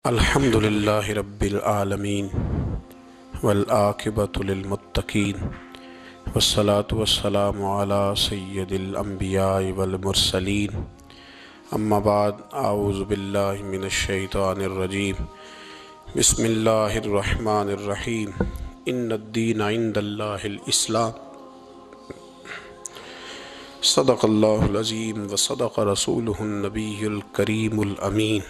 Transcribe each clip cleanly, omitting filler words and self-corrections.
الحمد للہ رب العالمین والعاقبۃ للمتقین والصلاة والسلام علی سید الانبیاء والمرسلین اما بعد اعوذ باللہ من الشیطان الرجیم بسم اللہ الرحمن الرحیم ان الدین عند اللہ الاسلام صدق اللہ العظیم وصدق رسولہ النبی الکریم الامین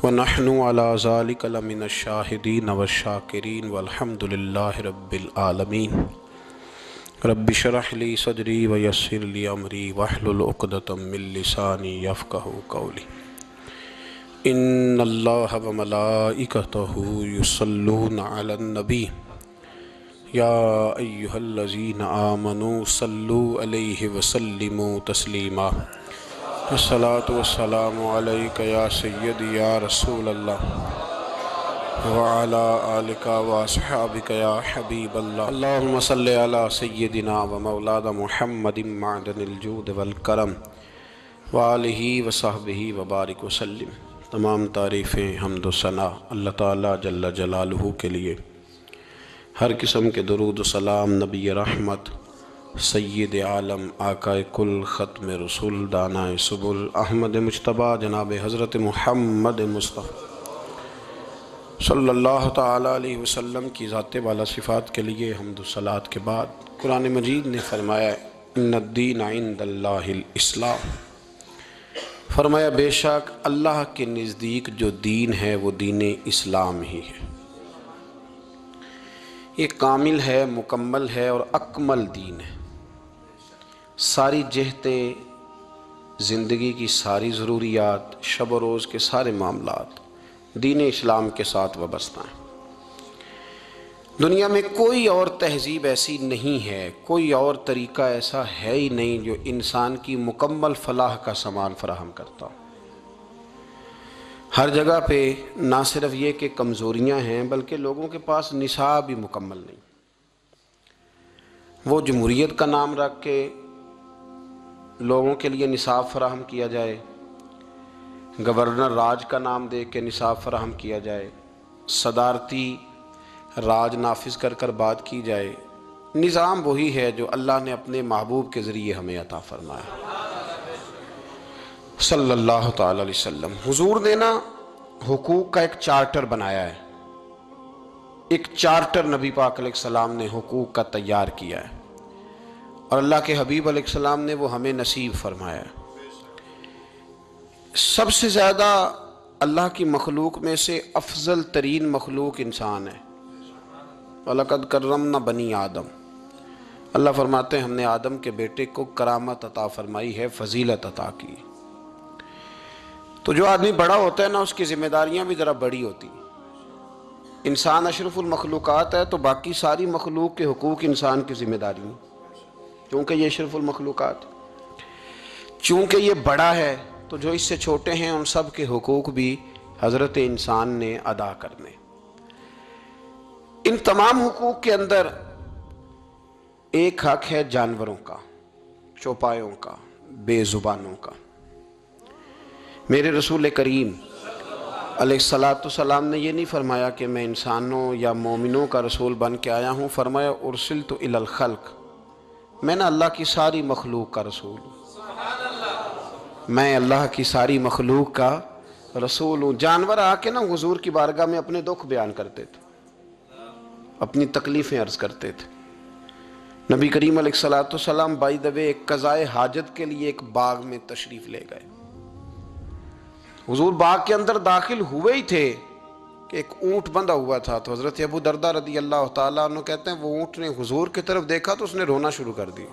وَنَحْنُ عَلَى ذَلِكَ لَمِنَ الشَّاهِدِينَ وَالشَّاكِرِينَ وَالْحَمْدُ لِلَّهِ رَبِّ الْعَالَمِينَ رَبِّ اشْرَحْ لِي صَدْرِي وَيَسِّرْ لِي أَمْرِي وَاحْلُلْ عُقْدَةً مِّن لِّسَانِي يَفْقَهُوا قَوْلِي إِنَّ اللَّهَ وَمَلَائِكَتَهُ يُصَلُّونَ عَلَى النَّبِيِّ يَا أَيُّهَا الَّذِينَ آمَنُوا صَلُّوا عَلَيْهِ وَسَلِّمُوا تَسْلِيمًا الصلاة والسلام علیکہ یا سیدی یا رسول اللہ وعلا آلکہ واصحابکہ یا حبیب اللہ اللہم صلی علی سیدنا و مولانا محمد معدن الجود والکرم وآلہ وصحبہ وبارک وسلم۔ تمام تعریفیں حمد و ثنا اللہ تعالیٰ جل جلالہ کے لیے، ہر قسم کے درود و سلام نبی رحمت سید عالم آقا کل ختم رسول دانا سبل احمد مجتبیٰ جناب حضرت محمد مصطفیٰ صلی اللہ تعالیٰ علیہ وسلم کی ذات والا صفات کے لیے حمد و صلوات کے بعد قرآن مجید نے فرمایا ان الدین عند اللہ الاسلام، فرمایا بے شک اللہ کے نزدیک جو دین ہے وہ دین اسلام ہی ہے۔ یہ کامل ہے، مکمل ہے اور اکمل دین ہے۔ ساری جہتیں، زندگی کی ساری ضروریات، شب و روز کے سارے معاملات دین اسلام کے ساتھ وابستہ ہیں۔ دنیا میں کوئی اور تہذیب ایسی نہیں ہے، کوئی اور طریقہ ایسا ہے ہی نہیں جو انسان کی مکمل فلاح کا سامان فراہم کرتا ہو۔ ہر جگہ پہ نہ صرف یہ کہ کمزوریاں ہیں بلکہ لوگوں کے پاس نصاب بھی مکمل نہیں۔ وہ جمہوریت کا نام رکھ کے لوگوں کے لیے نصاب فراہم کیا جائے، گورنر راج کا نام دے کے نصاب فراہم کیا جائے، صدارتی راج نافذ کر بات کی جائے، نظام وہی ہے جو اللہ نے اپنے محبوب کے ذریعے ہمیں عطا فرمایا صلی اللہ تعالی علیہ وسلم۔ حضور نے نا حقوق کا ایک چارٹر بنایا ہے، ایک چارٹر نبی پاک علیہ السلام نے حقوق کا تیار کیا ہے، اور اللہ کے حبیب علیہ السلام نے وہ ہمیں نصیب فرمایا ہے۔ سب سے زیادہ اللہ کی مخلوق میں سے افضل ترین مخلوق انسان ہے۔ وَلَقَدْ كَرَّمْنَا بَنِي آدم، اللہ فرماتے ہیں ہم نے آدم کے بیٹے کو کرامت عطا فرمائی ہے، فضیلت عطا کی۔ تو جو آدمی بڑا ہوتا ہے نا اس کی ذمہ داریاں بھی ذرا بڑی ہوتی ہیں۔ انسان اشرف المخلوقات ہے تو باقی ساری مخلوق کے حقوق انسان کی ذمہ داری ہیں، چونکہ یہ اشرف المخلوقات، چونکہ یہ بڑا ہے تو جو اس سے چھوٹے ہیں ان سب کے حقوق بھی حضرت انسان نے ادا کرنے۔ ان تمام حقوق کے اندر ایک حق ہے جانوروں کا، چوپایوں کا، بے زبانوں کا۔ میرے رسول کریم علیہ السلام نے یہ نہیں فرمایا کہ میں انسانوں یا مومنوں کا رسول بن کے آیا ہوں، فرمایا ارسلت الی الخلق، میں نا اللہ کی ساری مخلوق کا رسول ہوں، میں اللہ کی ساری مخلوق کا رسول ہوں۔ جانور آ کے نا حضور کی بارگاہ میں اپنے دکھ بیان کرتے تھے، اپنی تکلیفیں عرض کرتے تھے۔ نبی کریم علیہ السلام بائی دا وے ایک قضائے حاجت کے لیے ایک باغ میں تشریف لے گئے۔ حضور باغ کے اندر داخل ہوئے ہی تھے کہ ایک اونٹ بندھا ہوا تھا، تو حضرت ابو درداء رضی اللہ تعالیٰ عنہ کہتے ہیں وہ اونٹ نے حضور کی طرف دیکھا تو اس نے رونا شروع کر دیا۔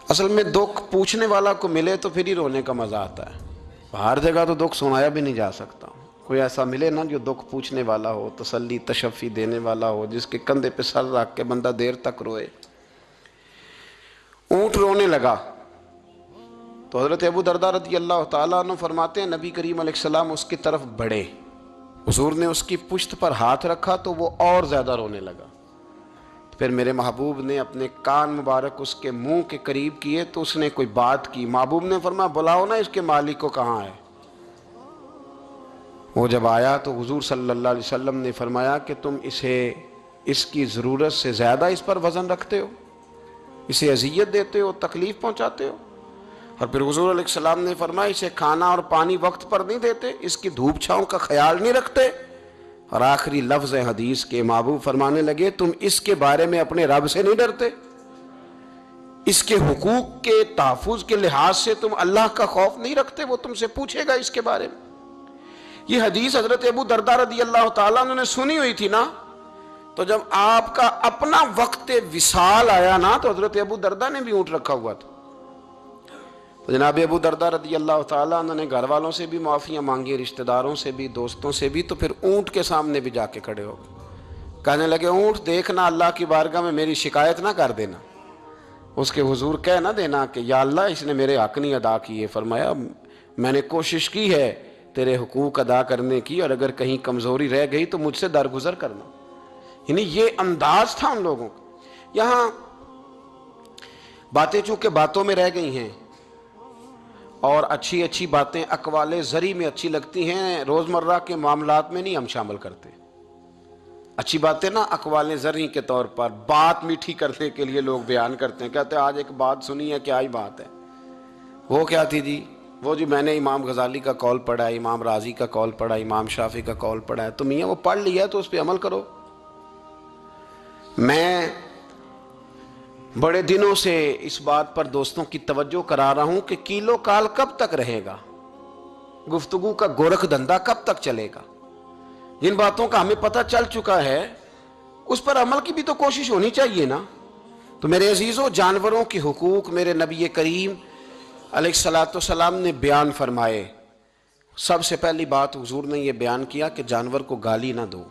اصل میں دکھ پوچھنے والا کو ملے تو پھر ہی رونے کا مزہ آتا ہے، ہر جگہ تو دکھ سنایا بھی نہیں جا سکتا۔ کوئی ایسا ملے نا جو دکھ پوچھنے والا ہو، تسلی تشفی دینے والا ہو، جس کے کندھے پہ سر رکھ کے بندہ دیر تک روئے۔ اونٹ رونے لگا تو حضرت ابو درداء رضی اللہ تعالیٰ عنہ فرماتے ہیں نبی کریم علیہ السلام اس کی طرف بڑھے، حضور نے اس کی پشت پر ہاتھ رکھا تو وہ اور زیادہ رونے لگا۔ پھر میرے محبوب نے اپنے کان مبارک اس کے منہ کے قریب کیے تو اس نے کوئی بات کی. محبوب نے فرمایا بلاؤ نا اس کے مالک کو کہاں ہے. وہ جب آیا تو حضور صلی اللہ علیہ وسلم نے فرمایا کہ تم اسے اس کی ضرورت سے زیادہ اس پر وزن رکھتے ہو, اسے اذیت دیتے ہو, تکلیف پہنچاتے ہو. اور پھر حضور علیہ السلام نے فرمایا اسے کھانا اور پانی وقت پر نہیں دیتے, اس کی دھوپ چھاؤں کا خیال نہیں رکھتے. اور آخری لفظ حدیث کے محبوب فرمانے لگے تم اس کے بارے میں اپنے رب سے نہیں ڈرتے, اس کے حقوق کے تحفظ کے لحاظ سے تم اللہ کا خوف نہیں رکھتے, وہ تم سے پوچھے گا اس کے بارے میں. یہ حدیث حضرت ابو درداء رضی اللہ تعالیٰ عنہ نے سنی ہوئی تھی نا, تو جب آپ کا اپنا وقت وصال آیا نا تو حضرت ابو درداء نے بھی اونٹ رکھا ہوا تھا. تو جناب ابو درداء رضی اللہ تعالیٰ عنہ نے گھر والوں سے بھی معافیاں مانگی, رشتہ داروں سے بھی, دوستوں سے بھی. تو پھر اونٹ کے سامنے بھی جا کے کھڑے ہو کہنے لگے اونٹ دیکھنا اللہ کی بارگاہ میں میری شکایت نہ کر دینا, اس کے حضور کہہ نہ دینا کہ یا اللہ اس نے میرے حق نہیں ادا کیے. فرمایا میں نے کوشش کی ہے تیرے حقوق ادا کرنے کی, اور اگر کہیں کمزوری رہ گئی تو مجھ سے درگزر کرنا. یعنی یہ انداز تھا ان لوگوں کا. یہاں باتیں چونکہ باتوں میں رہ گئی ہیں اور اچھی اچھی باتیں اقوال زری میں اچھی لگتی ہیں, روزمرہ کے معاملات میں نہیں ہم شامل کرتے. اچھی باتیں نا اقوال زری کے طور پر بات میٹھی کرنے کے لیے لوگ بیان کرتے ہیں, کہتے ہیں آج ایک بات سنی ہے, کیا ہی بات ہے. وہ کیا تھی جی؟ وہ جی میں نے امام غزالی کا قول پڑھا ہے, امام رازی کا قول پڑھا ہے, امام شافعی کا قول پڑھا ہے. تو میاں وہ پڑھ لیا تو اس پہ عمل کرو. میں بڑے دنوں سے اس بات پر دوستوں کی توجہ کرا رہا ہوں کہ کیلو کال کب تک رہے گا, گفتگو کا گورکھ دھندا کب تک چلے گا. جن باتوں کا ہمیں پتہ چل چکا ہے اس پر عمل کی بھی تو کوشش ہونی چاہیے نا. تو میرے عزیزوں, جانوروں کے حقوق میرے نبی کریم علیہ الصلوۃ والسلام نے بیان فرمائے. سب سے پہلی بات حضور نے یہ بیان کیا کہ جانور کو گالی نہ دو.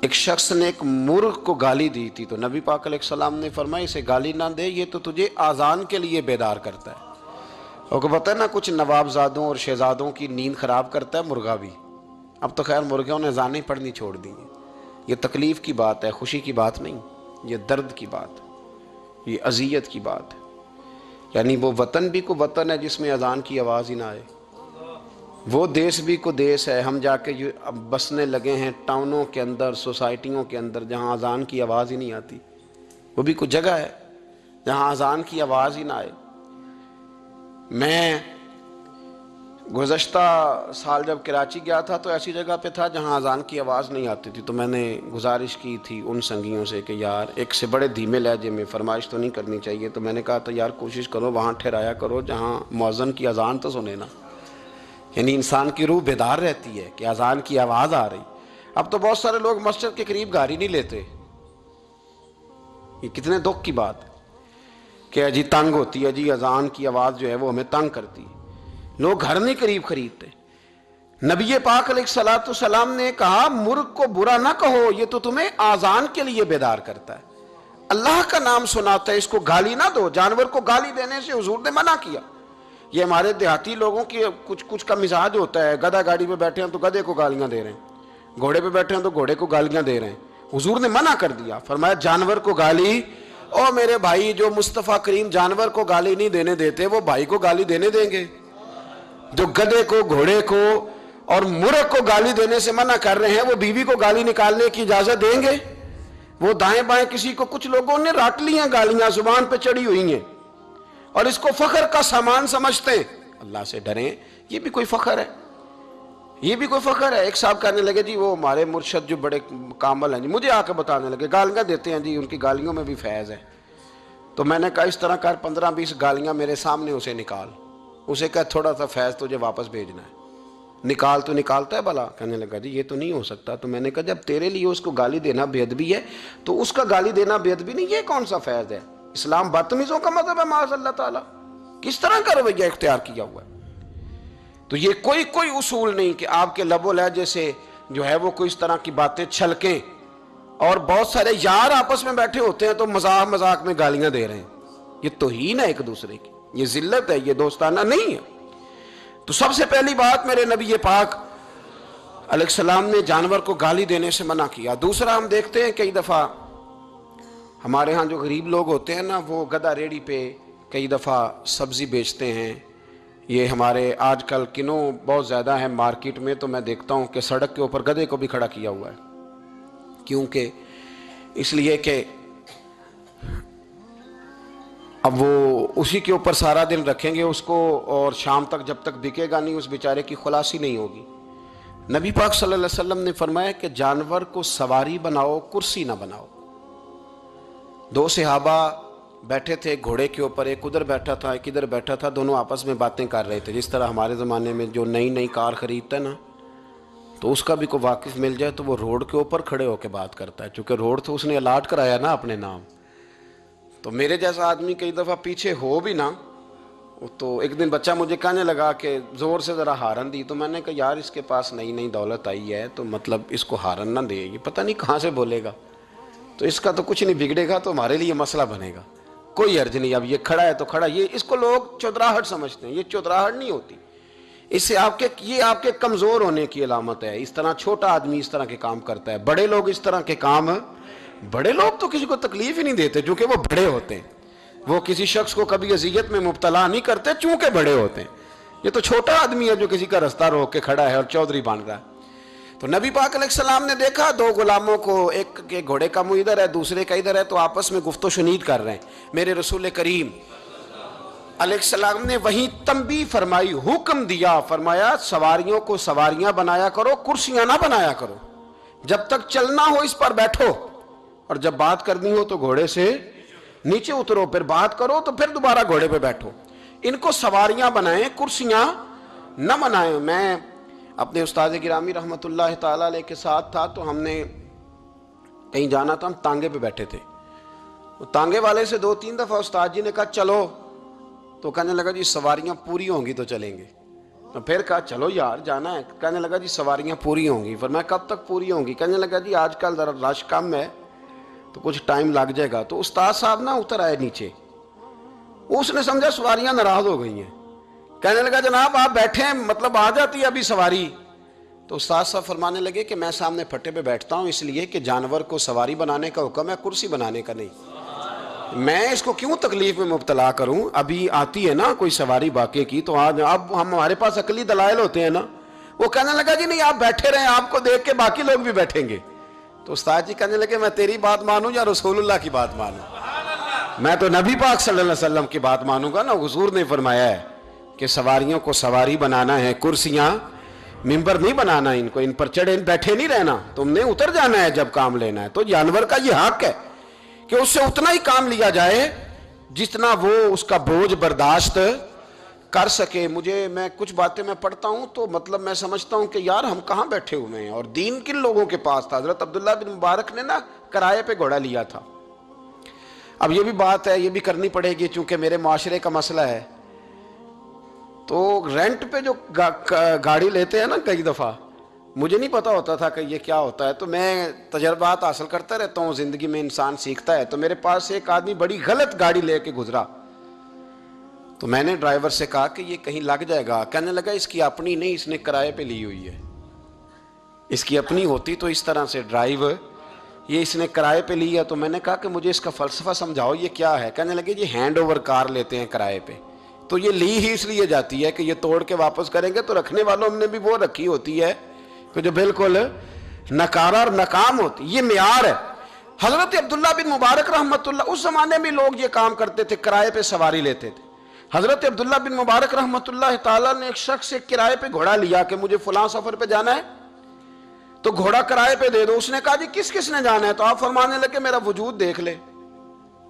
ایک شخص نے ایک مرغ کو گالی دی تھی تو نبی پاک علیہ السلام نے فرمایا اسے گالی نہ دے, یہ تو تجھے آذان کے لیے بیدار کرتا ہے. اور کو پتہ ہے نا کچھ نوابزادوں اور شہزادوں کی نیند خراب کرتا ہے مرغا بھی. اب تو خیر مرغوں نے اذانیں پڑھنی چھوڑ دی ہیں. یہ تکلیف کی بات ہے, خوشی کی بات نہیں, یہ درد کی بات ہے, یہ اذیت کی بات ہے. یعنی وہ وطن بھی کو وطن ہے جس میں اذان کی آواز ہی نہ آئے, وہ دیس بھی کو دیس ہے. ہم جا کے اب بسنے لگے ہیں ٹاؤنوں کے اندر, سوسائٹیوں کے اندر جہاں اذان کی آواز ہی نہیں آتی. وہ بھی کچھ جگہ ہے جہاں اذان کی آواز ہی نہ آئے. میں گزشتہ سال جب کراچی گیا تھا تو ایسی جگہ پہ تھا جہاں اذان کی آواز نہیں آتی تھی. تو میں نے گزارش کی تھی ان سنگیوں سے کہ یار ایک سے بڑے دھیمے لہجے میں, فرمائش تو نہیں کرنی چاہیے, تو میں نے کہا تو یار کوشش کرو وہاں ٹھہرایا کرو جہاں مؤذن کی اذان تو سنے نا. یعنی انسان کی روح بیدار رہتی ہے کہ اذان کی آواز آ رہی. اب تو بہت سارے لوگ مسجد کے قریب گاڑی نہیں لیتے. یہ کتنے دکھ کی بات ہے کہ جی تنگ ہوتی ہے, جی اذان کی آواز جو ہے وہ ہمیں تنگ کرتی ہے. لوگ گھر نہیں قریب خریدتے. نبی پاک علیہ الصلوۃ والسلام نے کہا مرغ کو برا نہ کہو, یہ تو تمہیں آذان کے لیے بیدار کرتا ہے, اللہ کا نام سناتا ہے, اس کو گالی نہ دو. جانور کو گالی دینے سے حضور نے منع کیا. یہ ہمارے دیہاتی لوگوں کی کچھ کا مزاج ہوتا ہے, گدھا گاڑی پہ بیٹھے ہیں تو گدھے کو گالیاں دے رہے ہیں, گھوڑے پہ بیٹھے ہیں تو گھوڑے کو گالیاں دے رہے ہیں. حضور نے منع کر دیا, فرمایا جانور کو گالی, او میرے بھائی جو مصطفیٰ کریم جانور کو گالی نہیں دینے دیتے وہ بھائی کو گالی دینے دیں گے؟ جو گدھے کو, گھوڑے کو اور مرغ کو گالی دینے سے منع کر رہے ہیں وہ بیوی کو گالی نکالنے کی اجازت دیں گے؟ وہ دائیں بائیں کسی کو, کچھ لوگوں نے رٹ لیاں گالیاں زبان پہ چڑھی ہوئی ہیں اور اس کو فخر کا سامان سمجھتے ہیں. اللہ سے ڈریں, یہ بھی کوئی فخر ہے, یہ بھی کوئی فخر ہے. ایک صاحب کہنے لگے جی وہ ہمارے مرشد جو بڑے کامل ہیں جی, مجھے آ کے بتانے لگے گالیاں دیتے ہیں جی, ان کی گالیوں میں بھی فیض ہے. تو میں نے کہا اس طرح کر 15-20 گالیاں میرے سامنے اسے نکال, اسے کہا تھوڑا سا فیض تجھے واپس بھیجنا ہے, نکال. تو نکالتا ہے بھلا؟ کہنے لگا جی یہ تو نہیں ہو سکتا. تو میں نے کہا جب تیرے لیے اس کو گالی دینا بے ادبی ہے تو اس کا گالی دینا بے ادبی نہیں, یہ کون سا فیض ہے؟ اسلام بدتمیزوں کا مذہب ہے معاذ اللہ تعالیٰ. کس طرح کا رویہ اختیار کیا ہوا ہے؟ تو یہ کوئی اصول نہیں کہ آپ کے لب و لہجے سے جو ہے وہ کوئی اس طرح کی باتیں چھلکیں. اور بہت سارے یار آپس میں بیٹھے ہوتے ہیں تو مذاق میں گالیاں دے رہے ہیں. یہ توہین ہے ایک دوسرے کی, یہ ذلت ہے, یہ دوستانہ نہیں ہے. تو سب سے پہلی بات میرے نبی پاک علیہ السلام نے جانور کو گالی دینے سے منع کیا۔ دوسرا ہم دیکھتے ہیں کئی دفعہ ہمارے ہاں جو غریب لوگ ہوتے ہیں نا، وہ گدھا ریڑھی پہ کئی دفعہ سبزی بیچتے ہیں۔ یہ ہمارے آج کل کنوں بہت زیادہ ہیں مارکیٹ میں، تو میں دیکھتا ہوں کہ سڑک کے اوپر گدھے کو بھی کھڑا کیا ہوا ہے، کیونکہ اس لیے کہ اب وہ اسی کے اوپر سارا دن رکھیں گے اس کو، اور شام تک جب تک بکے گا نہیں اس بیچارے کی خلاصی نہیں ہوگی۔ نبی پاک صلی اللہ علیہ وسلم نے فرمایا کہ جانور کو سواری بناؤ، کرسی نہ بناؤ۔ دو صحابہ بیٹھے تھے گھوڑے کے اوپر، ایک ادھر بیٹھا تھا ایک ادھر بیٹھا تھا، دونوں آپس میں باتیں کر رہے تھے۔ جس طرح ہمارے زمانے میں جو نئی کار خریدتا ہے نا، تو اس کا بھی کوئی واقف مل جائے تو وہ روڈ کے اوپر کھڑے ہو کے بات کرتا ہے، چونکہ روڈ تو اس نے الاٹ کرایا نا اپنے نام۔ تو میرے جیسا آدمی کئی دفعہ پیچھے ہو بھی نا، تو ایک دن بچہ مجھے کہنے لگا کہ زور سے ذرا ہارن دی، تو میں نے کہا یار اس کے پاس نئی دولت آئی ہے تو مطلب اس کو ہارن نہ دے، یہ پتہ نہیں کہاں سے بولے گا، تو اس کا تو کچھ نہیں بگڑے گا، تو ہمارے لیے مسئلہ بنے گا، کوئی عرض نہیں، اب یہ کھڑا ہے تو کھڑا۔ یہ اس کو لوگ چودراہٹ سمجھتے ہیں، یہ چودراہٹ نہیں ہوتی، اس سے یہ آپ کے کمزور ہونے کی علامت ہے۔ اس طرح چھوٹا آدمی اس طرح کے کام کرتا ہے، بڑے لوگ اس طرح کے کام، بڑے لوگ تو کسی کو تکلیف ہی نہیں دیتے چونکہ وہ بڑے ہوتے ہیں، وہ کسی شخص کو کبھی اذیت میں مبتلا نہیں کرتے چونکہ بڑے ہوتے ہیں۔ یہ تو چھوٹا آدمی ہے جو کسی کا رستہ روک کے کھڑا ہے اور چودھری بن رہا ہے۔ تو نبی پاک علیہ السلام نے دیکھا دو غلاموں کو، ایک کے گھوڑے کا منہ ادھر ہے دوسرے کا ادھر ہے، تو آپس میں گفت و شنید کر رہے ہیں۔ میرے رسول کریم علیہ السلام نے وہیں تنبیہ فرمائی، حکم دیا، فرمایا سواریوں کو سواریاں بنایا کرو، کرسیاں نہ بنایا کرو، جب تک چلنا ہو اس پر بیٹھو، اور جب بات کرنی ہو تو گھوڑے سے نیچے اترو، پھر بات کرو تو پھر دوبارہ گھوڑے پہ بیٹھو۔ ان کو سواریاں بنائیں، کرسیاں نہ بنائیں۔ میں اپنے استاد گرامی رحمۃ اللہ تعالیٰ علیہ کے ساتھ تھا، تو ہم نے کہیں جانا تھا، ہم تانگے پہ بیٹھے تھے، تانگے والے سے 2-3 دفعہ استاد جی نے کہا چلو، تو کہنے لگا جی سواریاں پوری ہوں گی تو چلیں گے، تو پھر کہا چلو یار جانا ہے، کہنے لگا جی سواریاں پوری ہوں گی۔ فرمایا کب تک پوری ہوں گی؟ کہنے لگا جی آج کل ذرا رش کم ہے تو کچھ ٹائم لگ جائے گا۔ تو استاد صاحب نا اتر آئے نیچے، اس نے سمجھا سواریاں ناراض ہو گئی ہیں، کہنے لگا جناب آپ بیٹھے ہیں، مطلب آ جاتی ہے ابھی سواری۔ تو استاد صاحب فرمانے لگے کہ میں سامنے پھٹے پہ بیٹھتا ہوں اس لیے کہ جانور کو سواری بنانے کا حکم ہے، کرسی بنانے کا نہیں، میں اس کو کیوں تکلیف میں مبتلا کروں؟ ابھی آتی ہے نا کوئی سواری باقی کی، تو آج اب ہمارے پاس عقلی دلائل ہوتے ہیں نا۔ وہ کہنے لگا جی نہیں آپ بیٹھے رہیں، آپ کو دیکھ کے باقی لوگ بھی بیٹھیں گے۔ تو استاد جی کہنے لگے میں تیری بات مانوں یا رسول اللہ کی بات مانوں؟ میں تو نبی پاک صلی اللہ علیہ وسلم کی بات مانوں گا نا۔ حضور نے فرمایا ہے کہ سواریوں کو سواری بنانا ہے، کرسیاں ممبر نہیں بنانا، ان کو ان پر چڑھے بیٹھے نہیں رہنا، تم نے اتر جانا ہے جب کام لینا ہے۔ تو جانور کا یہ حق ہے کہ اس سے اتنا ہی کام لیا جائے جتنا وہ اس کا بوجھ برداشت کر سکے۔ میں کچھ باتیں میں پڑھتا ہوں تو مطلب میں سمجھتا ہوں کہ یار ہم کہاں بیٹھے ہوئے ہیں، اور دین کن لوگوں کے پاس تھا۔ حضرت عبداللہ بن مبارک نے نا کرائے پہ گھوڑا لیا تھا۔ اب یہ بھی بات ہے، یہ بھی کرنی پڑے گی چونکہ میرے معاشرے کا مسئلہ ہے۔ تو رینٹ پہ جو گاڑی لیتے ہیں نا، کئی دفعہ مجھے نہیں پتا ہوتا تھا کہ یہ کیا ہوتا ہے، تو میں تجربات حاصل کرتا رہتا ہوں، زندگی میں انسان سیکھتا ہے۔ تو میرے پاس ایک آدمی بڑی غلط گاڑی لے کے گزرا، تو میں نے ڈرائیور سے کہا کہ یہ کہیں لگ جائے گا، کہنے لگا اس کی اپنی نہیں، اس نے کرائے پہ لی ہوئی ہے، اس کی اپنی ہوتی تو اس طرح سے ڈرائیو، یہ اس نے کرائے پہ لی ہے۔ تو میں نے کہا کہ مجھے اس کا فلسفہ سمجھاؤ یہ کیا ہے؟ کہنے لگے یہ ہینڈ اوور کار لیتے ہیں کرائے پہ، تو یہ لی ہی اس لیے جاتی ہے کہ یہ توڑ کے واپس کریں گے، تو رکھنے والوں نے بھی وہ رکھی ہوتی ہے کہ جو بالکل نکارہ اور ناکام ہوتی، یہ معیار ہے۔ حضرت عبداللہ بن مبارک رحمۃ اللہ، اس زمانے میں لوگ یہ کام کرتے تھے، کرائے پہ سواری لیتے تھے۔ حضرت عبداللہ بن مبارک رحمۃ اللہ تعالیٰ نے ایک شخص سے کرائے پہ گھوڑا لیا کہ مجھے فلاں سفر پہ جانا ہے تو گھوڑا کرائے پہ دے دو۔ اس نے کہا جی کس کس نے جانا ہے؟ تو آپ فرمانے لگے میرا وجود دیکھ لے،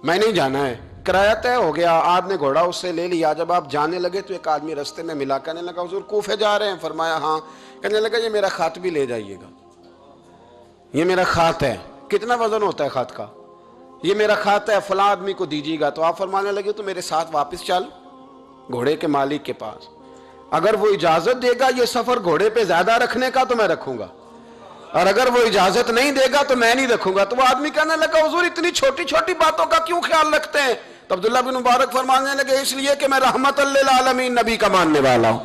میں نہیں جانا ہے، کرایہ طے ہو گیا۔ آپ نے گھوڑا اس سے لے لیا، جب آپ جانے لگے تو ایک آدمی رستے میں ملا، کہنے لگا حضور کوفے جا رہے ہیں؟ فرمایا ہاں۔ کہنے لگا یہ میرا خط بھی لے جائیے گا، یہ میرا خط ہے۔ کتنا وزن ہوتا ہے خط کا؟ یہ میرا خط ہے، فلاں آدمی کو دیجیے گا۔ تو آپ فرمانے لگے تو میرے ساتھ واپس چل گھوڑے کے مالک کے پاس، اگر وہ اجازت دے گا یہ سفر گھوڑے پہ زیادہ رکھنے کا تو میں رکھوں گا، اور اگر وہ اجازت نہیں دے گا تو میں نہیں رکھوں گا۔ تو وہ آدمی کہنے لگا حضور اتنی چھوٹی چھوٹی باتوں کا کیوں خیال رکھتے ہیں؟ تو عبداللہ بن مبارک فرمانے لگے اس لیے کہ میں رحمت للعالمین نبی کا ماننے والا ہوں،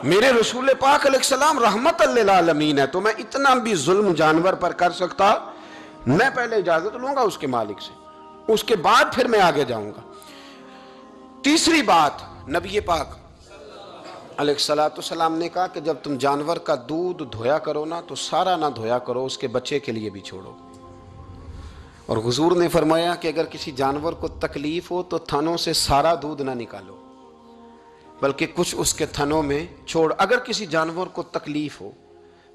میرے رسول پاک علیہ السلام رحمت للعالمین ہے، تو میں اتنا بھی ظلم جانور پر کر سکتا؟ میں پہلے اجازت لوں گا اس کے مالک سے، اس کے بعد پھر میں آگے جاؤں گا۔ تیسری بات، نبی پاک علیہ السلام نے کہا کہ جب تم جانور کا دودھ دھویا کرو نا تو سارا نہ دھویا کرو، اس کے بچے کے لیے بھی چھوڑو۔ اور حضور نے فرمایا کہ اگر کسی جانور کو تکلیف ہو تو تھنوں سے سارا دودھ نہ نکالو، بلکہ کچھ اس کے تھنوں میں چھوڑ۔ اگر کسی جانور کو تکلیف ہو،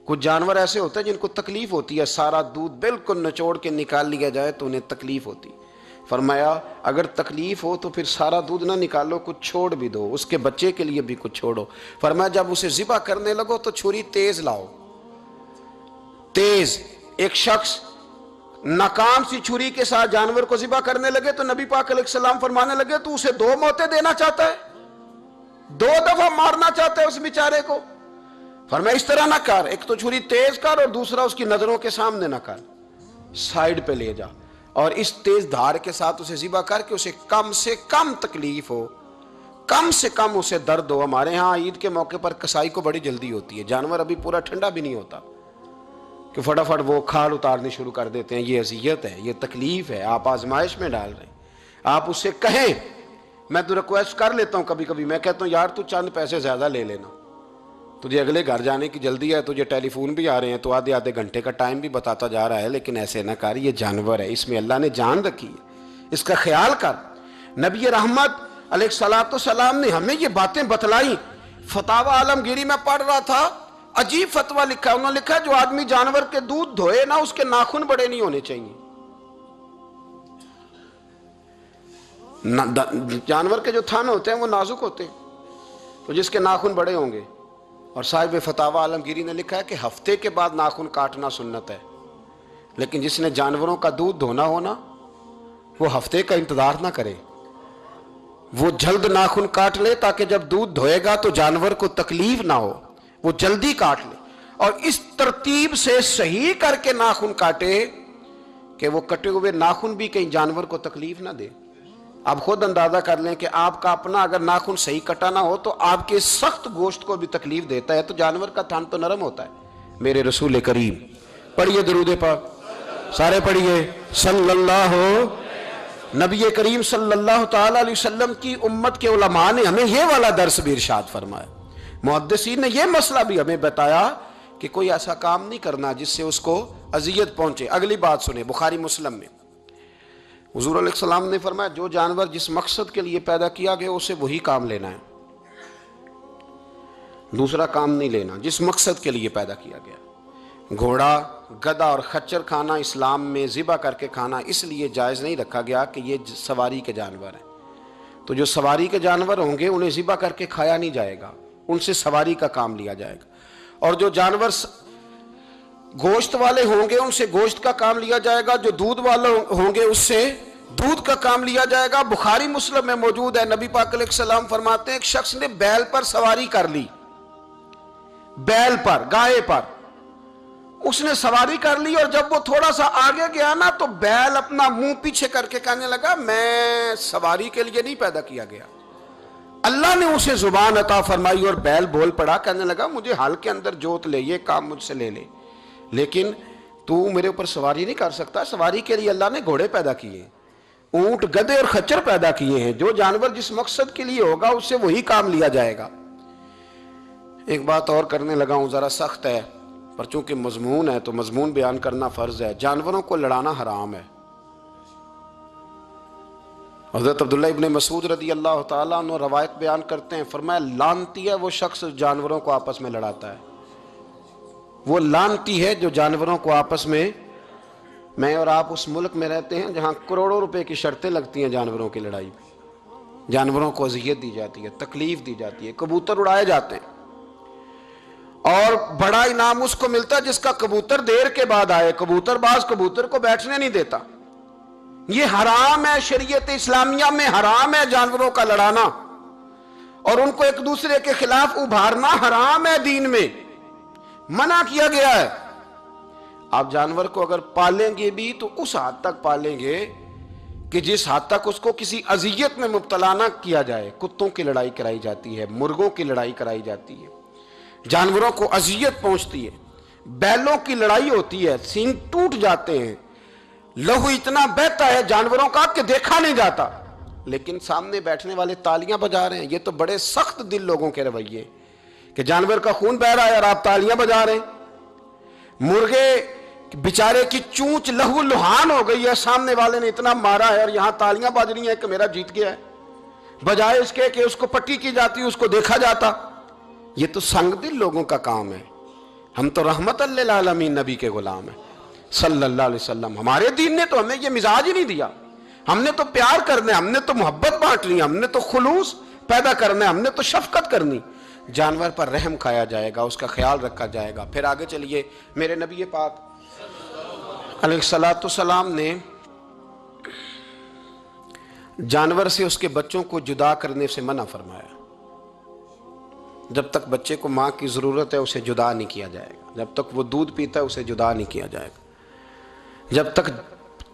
کچھ جانور ایسے ہوتے ہیں جن کو تکلیف ہوتی ہے، سارا دودھ بالکل نچوڑ کے نکال لیا جائے تو انہیں تکلیف ہوتی، فرمایا اگر تکلیف ہو تو پھر سارا دودھ نہ نکالو، کچھ چھوڑ بھی دو، اس کے بچے کے لیے بھی کچھ چھوڑو۔ فرمایا جب اسے ذبح کرنے لگو تو چھری تیز لاؤ، تیز۔ ایک شخص ناکام سی چھری کے ساتھ جانور کو ذبح کرنے لگے تو نبی پاک علیہ السلام فرمانے لگے تو اسے 2 موتیں دینا چاہتا ہے، 2 دفعہ مارنا چاہتا ہے اس بیچارے کو؟ فرمایا اس طرح نہ کر، ایک تو چھری تیز کر اور دوسرا اس کی نظروں کے سامنے نہ کر، سائیڈ پہ لے جا، اور اس تیز دھار کے ساتھ اسے ذبح کر کے اسے کم سے کم تکلیف ہو، کم سے کم اسے درد ہو۔ ہمارے ہاں عید کے موقع پر کسائی کو بڑی جلدی ہوتی ہے، جانور ابھی پورا ٹھنڈا بھی نہیں ہوتا کہ فٹافٹ وہ کھال اتارنی شروع کر دیتے ہیں۔ یہ اذیت ہے، یہ تکلیف ہے، آپ آزمائش میں ڈال رہے ہیں۔ آپ اس سے کہیں، میں تو ریکویسٹ کر لیتا ہوں کبھی کبھی، میں کہتا ہوں یار تو چند پیسے زیادہ لے لینا، تجھے اگلے گھر جانے کی جلدی ہے، تجھے ٹیلی فون بھی آ رہے ہیں تو آدھے گھنٹے کا ٹائم بھی بتاتا جا رہا ہے، لیکن ایسے نہ کر، یہ جانور ہے، اس میں اللہ نے جان رکھی ہے، اس کا خیال کر۔ نبی رحمت علیہ السلام نے ہمیں یہ باتیں بتلائیں۔ فتاوی عالمگیری میں پڑھ رہا تھا، عجیب فتویٰ لکھا ہے، انہوں نے لکھا جو آدمی جانور کے دودھ دھوئے نا اس کے ناخن بڑے نہیں ہونے چاہیے۔ جانور کے جو تھن ہوتے ہیں وہ نازک ہوتے ہیں، تو جس کے ناخن بڑے ہوں گے، اور صاحب فتاوی عالمگیری نے لکھا ہے کہ ہفتے کے بعد ناخن کاٹنا سنت ہے، لیکن جس نے جانوروں کا دودھ دھونا ہونا وہ ہفتے کا انتظار نہ کرے، وہ جلد ناخن کاٹ لے تاکہ جب دودھ دھوئے گا تو جانور کو تکلیف نہ ہو، وہ جلدی کاٹ لے، اور اس ترتیب سے صحیح کر کے ناخن کاٹے کہ وہ کٹے ہوئے ناخن بھی کہیں جانور کو تکلیف نہ دے۔ آپ خود اندازہ کر لیں کہ آپ کا اپنا اگر ناخن صحیح کٹا نہ ہو تو آپ کے سخت گوشت کو بھی تکلیف دیتا ہے، تو جانور کا تھن تو نرم ہوتا ہے۔ میرے رسول کریم، پڑھیے درود پاک، سارے پڑھیے صلی اللہ، نبی کریم صلی اللہ تعالی علیہ وسلم کی امت کے علماء نے ہمیں یہ والا درس بھی ارشاد فرمایا، محدثین نے یہ مسئلہ بھی ہمیں بتایا کہ کوئی ایسا کام نہیں کرنا جس سے اس کو اذیت پہنچے۔ اگلی بات سنیں، بخاری مسلم میں حضور علیہ السلام نے فرمایا جو جانور جس مقصد کے لیے پیدا کیا گیا اسے وہی کام لینا ہے، دوسرا کام نہیں لینا، جس مقصد کے لیے پیدا کیا گیا۔ گھوڑا، گدھا اور خچر کھانا اسلام میں ذبح کر کے کھانا اس لیے جائز نہیں رکھا گیا کہ یہ سواری کے جانور ہیں، تو جو سواری کے جانور ہوں گے انہیں ذبح کر کے کھایا نہیں جائے گا، ان سے سواری کا کام لیا جائے گا، اور جو جانور گوشت والے ہوں گے ان سے گوشت کا کام لیا جائے گا، جو دودھ والے ہوں گے اس سے دودھ کا کام لیا جائے گا۔ بخاری مسلم میں موجود ہے، نبی پاک علیہ السلام فرماتے ہیں ایک شخص نے بیل پر سواری کر لی، بیل پر، گائے پر اس نے سواری کر لی، اور جب وہ تھوڑا سا آگے گیا نا تو بیل اپنا منہ پیچھے کر کے کہنے لگا میں سواری کے لیے نہیں پیدا کیا گیا۔ اللہ نے اسے زبان عطا فرمائی اور بیل بول پڑا، کہنے لگا مجھے حال کے اندر جوت لے، یہ کام مجھ سے لے لے، لیکن تو میرے اوپر سواری نہیں کر سکتا، سواری کے لیے اللہ نے گھوڑے پیدا کیے، اونٹ، گدھے اور خچر پیدا کیے ہیں، جو جانور جس مقصد کے لیے ہوگا اس سے وہی کام لیا جائے گا۔ ایک بات اور کرنے لگا ہوں، ذرا سخت ہے پر چونکہ مضمون ہے تو مضمون بیان کرنا فرض ہے۔ جانوروں کو لڑانا حرام ہے۔ حضرت عبداللہ ابن مسعود رضی اللہ تعالیٰ عنہ روایت بیان کرتے ہیں، فرمایا لعنتی ہے وہ شخص جانوروں کو آپس میں لڑاتا ہے، وہ لعنتی ہے جو جانوروں کو آپس میں اور آپ اس ملک میں رہتے ہیں جہاں کروڑوں روپے کی شرطیں لگتی ہیں جانوروں کی لڑائی میں، جانوروں کو اذیت دی جاتی ہے، تکلیف دی جاتی ہے، کبوتر اڑائے جاتے ہیں، اور بڑا انعام اس کو ملتا ہے جس کا کبوتر دیر کے بعد آئے، کبوتر باز کبوتر کو بیٹھنے نہیں دیتا۔ یہ حرام ہے، شریعت اسلامیہ میں حرام ہے جانوروں کا لڑانا، اور ان کو ایک دوسرے کے خلاف ابھارنا حرام ہے، دین میں منع کیا گیا ہے۔ آپ جانور کو اگر پالیں گے بھی تو اس حد تک پالیں گے کہ جس حد تک اس کو کسی اذیت میں مبتلا نہ کیا جائے۔ کتوں کی لڑائی کرائی جاتی ہے، مرغوں کی لڑائی کرائی جاتی ہے، جانوروں کو اذیت پہنچتی ہے، بیلوں کی لڑائی ہوتی ہے، سینگ ٹوٹ جاتے ہیں، لہو اتنا بہتا ہے جانوروں کا کہ دیکھا نہیں جاتا، لیکن سامنے بیٹھنے والے تالیاں بجا رہے ہیں۔ یہ تو بڑے سخت دل لوگوں کے رویے کہ جانور کا خون بہ رہا ہے اور آپ تالیاں بجا رہے ہیں۔ مرغے بیچارے کی چونچ لہو لہان ہو گئی ہے، سامنے والے نے اتنا مارا ہے اور یہاں تالیاں بج رہی ہیں کہ میرا جیت گیا ہے، بجائے اس کے کہ اس کو پٹی کی جاتی، اس کو دیکھا جاتا۔ یہ تو سنگ دل لوگوں کا کام ہے۔ ہم تو رحمت للعالمین نبی کے غلام ہیں صلی اللہ علیہ وسلم۔ ہمارے دین نے تو ہمیں یہ مزاج ہی نہیں دیا۔ ہم نے تو پیار کرنا ہے، ہم نے تو محبت بانٹنی ہے، ہم نے تو خلوص پیدا کرنا ہے، ہم نے تو شفقت کرنی۔ جانور پر رحم کھایا جائے گا، اس کا خیال رکھا جائے گا۔ پھر آگے چلیے، میرے نبی پاک علیہ السلام نے جانور سے اس کے بچوں کو جدا کرنے سے منع فرمایا۔ جب تک بچے کو ماں کی ضرورت ہے اسے جدا نہیں کیا جائے گا، جب تک وہ دودھ پیتا ہے اسے جدا نہیں کیا جائے گا، جب تک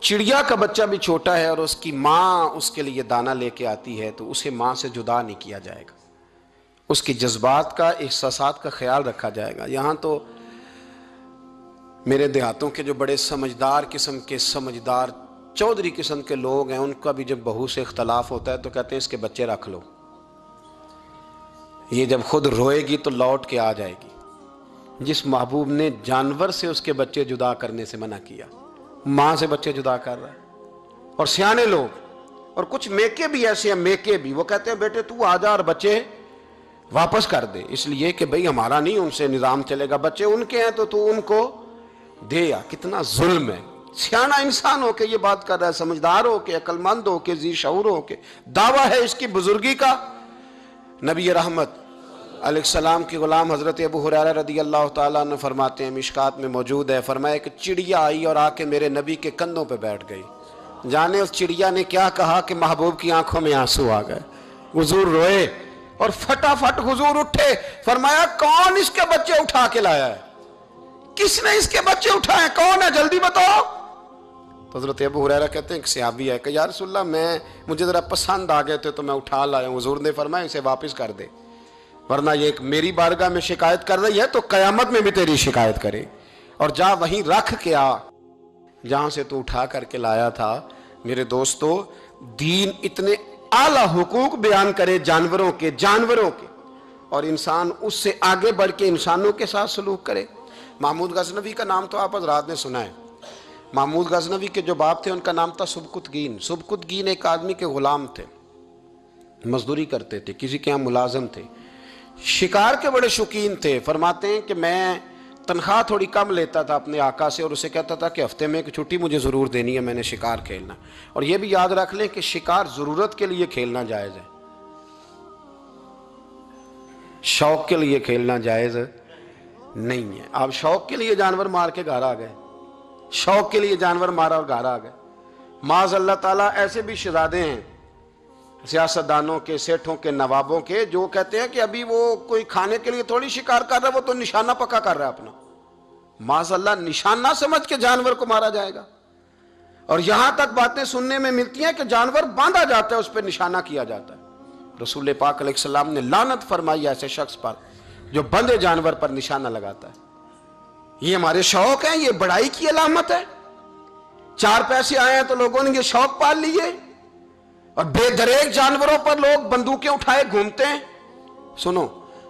چڑیا کا بچہ بھی چھوٹا ہے اور اس کی ماں اس کے لیے دانہ لے کے آتی ہے تو اسے ماں سے جدا نہیں کیا جائے گا، اس کی جذبات کا، احساسات کا خیال رکھا جائے گا۔ یہاں تو میرے دیہاتوں کے جو بڑے سمجھدار چودھری قسم کے لوگ ہیں، ان کا بھی جب بہو سے اختلاف ہوتا ہے تو کہتے ہیں اس کے بچے رکھ لو، یہ جب خود روئے گی تو لوٹ کے آ جائے گی۔ جس محبوب نے جانور سے اس کے بچے جدا کرنے سے منع کیا، ماں سے بچے جدا کر رہا ہے۔ اور سیانے لوگ اور کچھ میکے بھی ایسے ہیں، میکے بھی وہ کہتے ہیں بیٹے تو آ جا اور بچے واپس کر دے، اس لیے کہ بھئی ہمارا نہیں ان سے نظام چلے گا، بچے ان کے ہیں تو ان کو دے۔ یا کتنا ظلم ہے۔ سیانہ انسان ہو کے یہ بات کر رہا ہے، سمجھدار ہو کے، عقل مند ہو کے، ذی شعور ہو کے، دعویٰ ہے اس کی بزرگی کا۔ نبی رحمت علیہ السلام کی غلام حضرت ابو ہریرہ رضی اللہ تعالیٰ عنہ فرماتے ہیں، مشکات میں موجود ہے، فرمایا کہ چڑیا آئی اور آ کے میرے نبی کے کندھوں پہ بیٹھ گئی۔ جانے اس چڑیا نے کیا کہا کہ محبوب کی آنکھوں میں آنسو آ گئے، حضور روئے اور فٹافٹ حضور اٹھے، فرمایا کون اس کے بچے اٹھا کے لایا ہے؟ کس نے اس کے بچے اٹھائے؟ کون ہے؟ جلدی بتاؤ۔ تو حضرت ابو ہریرہ کہتے ہیں ایک صحابی ہے کہ یا رسول اللہ مجھے ذرا پسند آ گئے تھے تو میں اٹھا لایا ہوں۔ حضور نے فرمایا اسے واپس کر دے، ورنہ یہ میری بارگاہ میں شکایت کر رہی ہے تو قیامت میں بھی تیری شکایت کرے، اور جا وہیں رکھ کے آ جہاں سے تو اٹھا کر کے لایا تھا۔ میرے دوستو، دین اتنے اعلیٰ حقوق بیان کرے جانوروں کے اور انسان اس سے آگے بڑھ کے انسانوں کے ساتھ سلوک کرے۔ محمود غزنوی کا نام تو آپ حضرات نے سنا ہے۔ محمود غزنوی کے جو باپ تھے ان کا نام تھا سبکتگین۔ سبکتگین ایک آدمی کے غلام تھے، مزدوری کرتے تھے، کسی کے یہاں ملازم تھے، شکار کے بڑے شوقین تھے۔ فرماتے ہیں کہ میں تنخواہ تھوڑی کم لیتا تھا اپنے آقا سے اور اسے کہتا تھا کہ ہفتے میں ایک چھٹی مجھے ضرور دینی ہے، میں نے شکار کھیلنا۔ اور یہ بھی یاد رکھ لیں کہ شکار ضرورت کے لیے کھیلنا جائز ہے، شوق کے لیے کھیلنا جائز نہیں ہے۔ آپ شوق کے لیے جانور مار کے گھر آ گئے، شوق کے لیے جانور مارا اور گھر آ گئے۔ معاذ اللہ تعالیٰ ایسے بھی شہزادے ہیں سیاستدانوں کے، سیٹھوں کے، نوابوں کے، جو کہتے ہیں کہ ابھی وہ کوئی کھانے کے لیے تھوڑی شکار کر رہا ہے، وہ تو نشانہ پکا کر رہا ہے اپنا۔ معاذ اللہ، نشانہ سمجھ کے جانور کو مارا جائے گا۔ اور یہاں تک باتیں سننے میں ملتی ہیں کہ جانور باندھا جاتا ہے، اس پہ نشانہ کیا جاتا ہے۔ رسول پاک علیہ السلام نے لعنت فرمائی ایسے شخص پر جو بندھے جانور پر نشانہ لگاتا ہے۔ یہ ہمارے شوق ہیں، یہ بڑائی کی علامت ہے۔ چار پیسے آئے ہیں تو لوگوں نے یہ شوق پال لیے اور بے دریغ جانوروں پر لوگ بندوقیں اٹھائے گھومتے ہیں۔ سنو،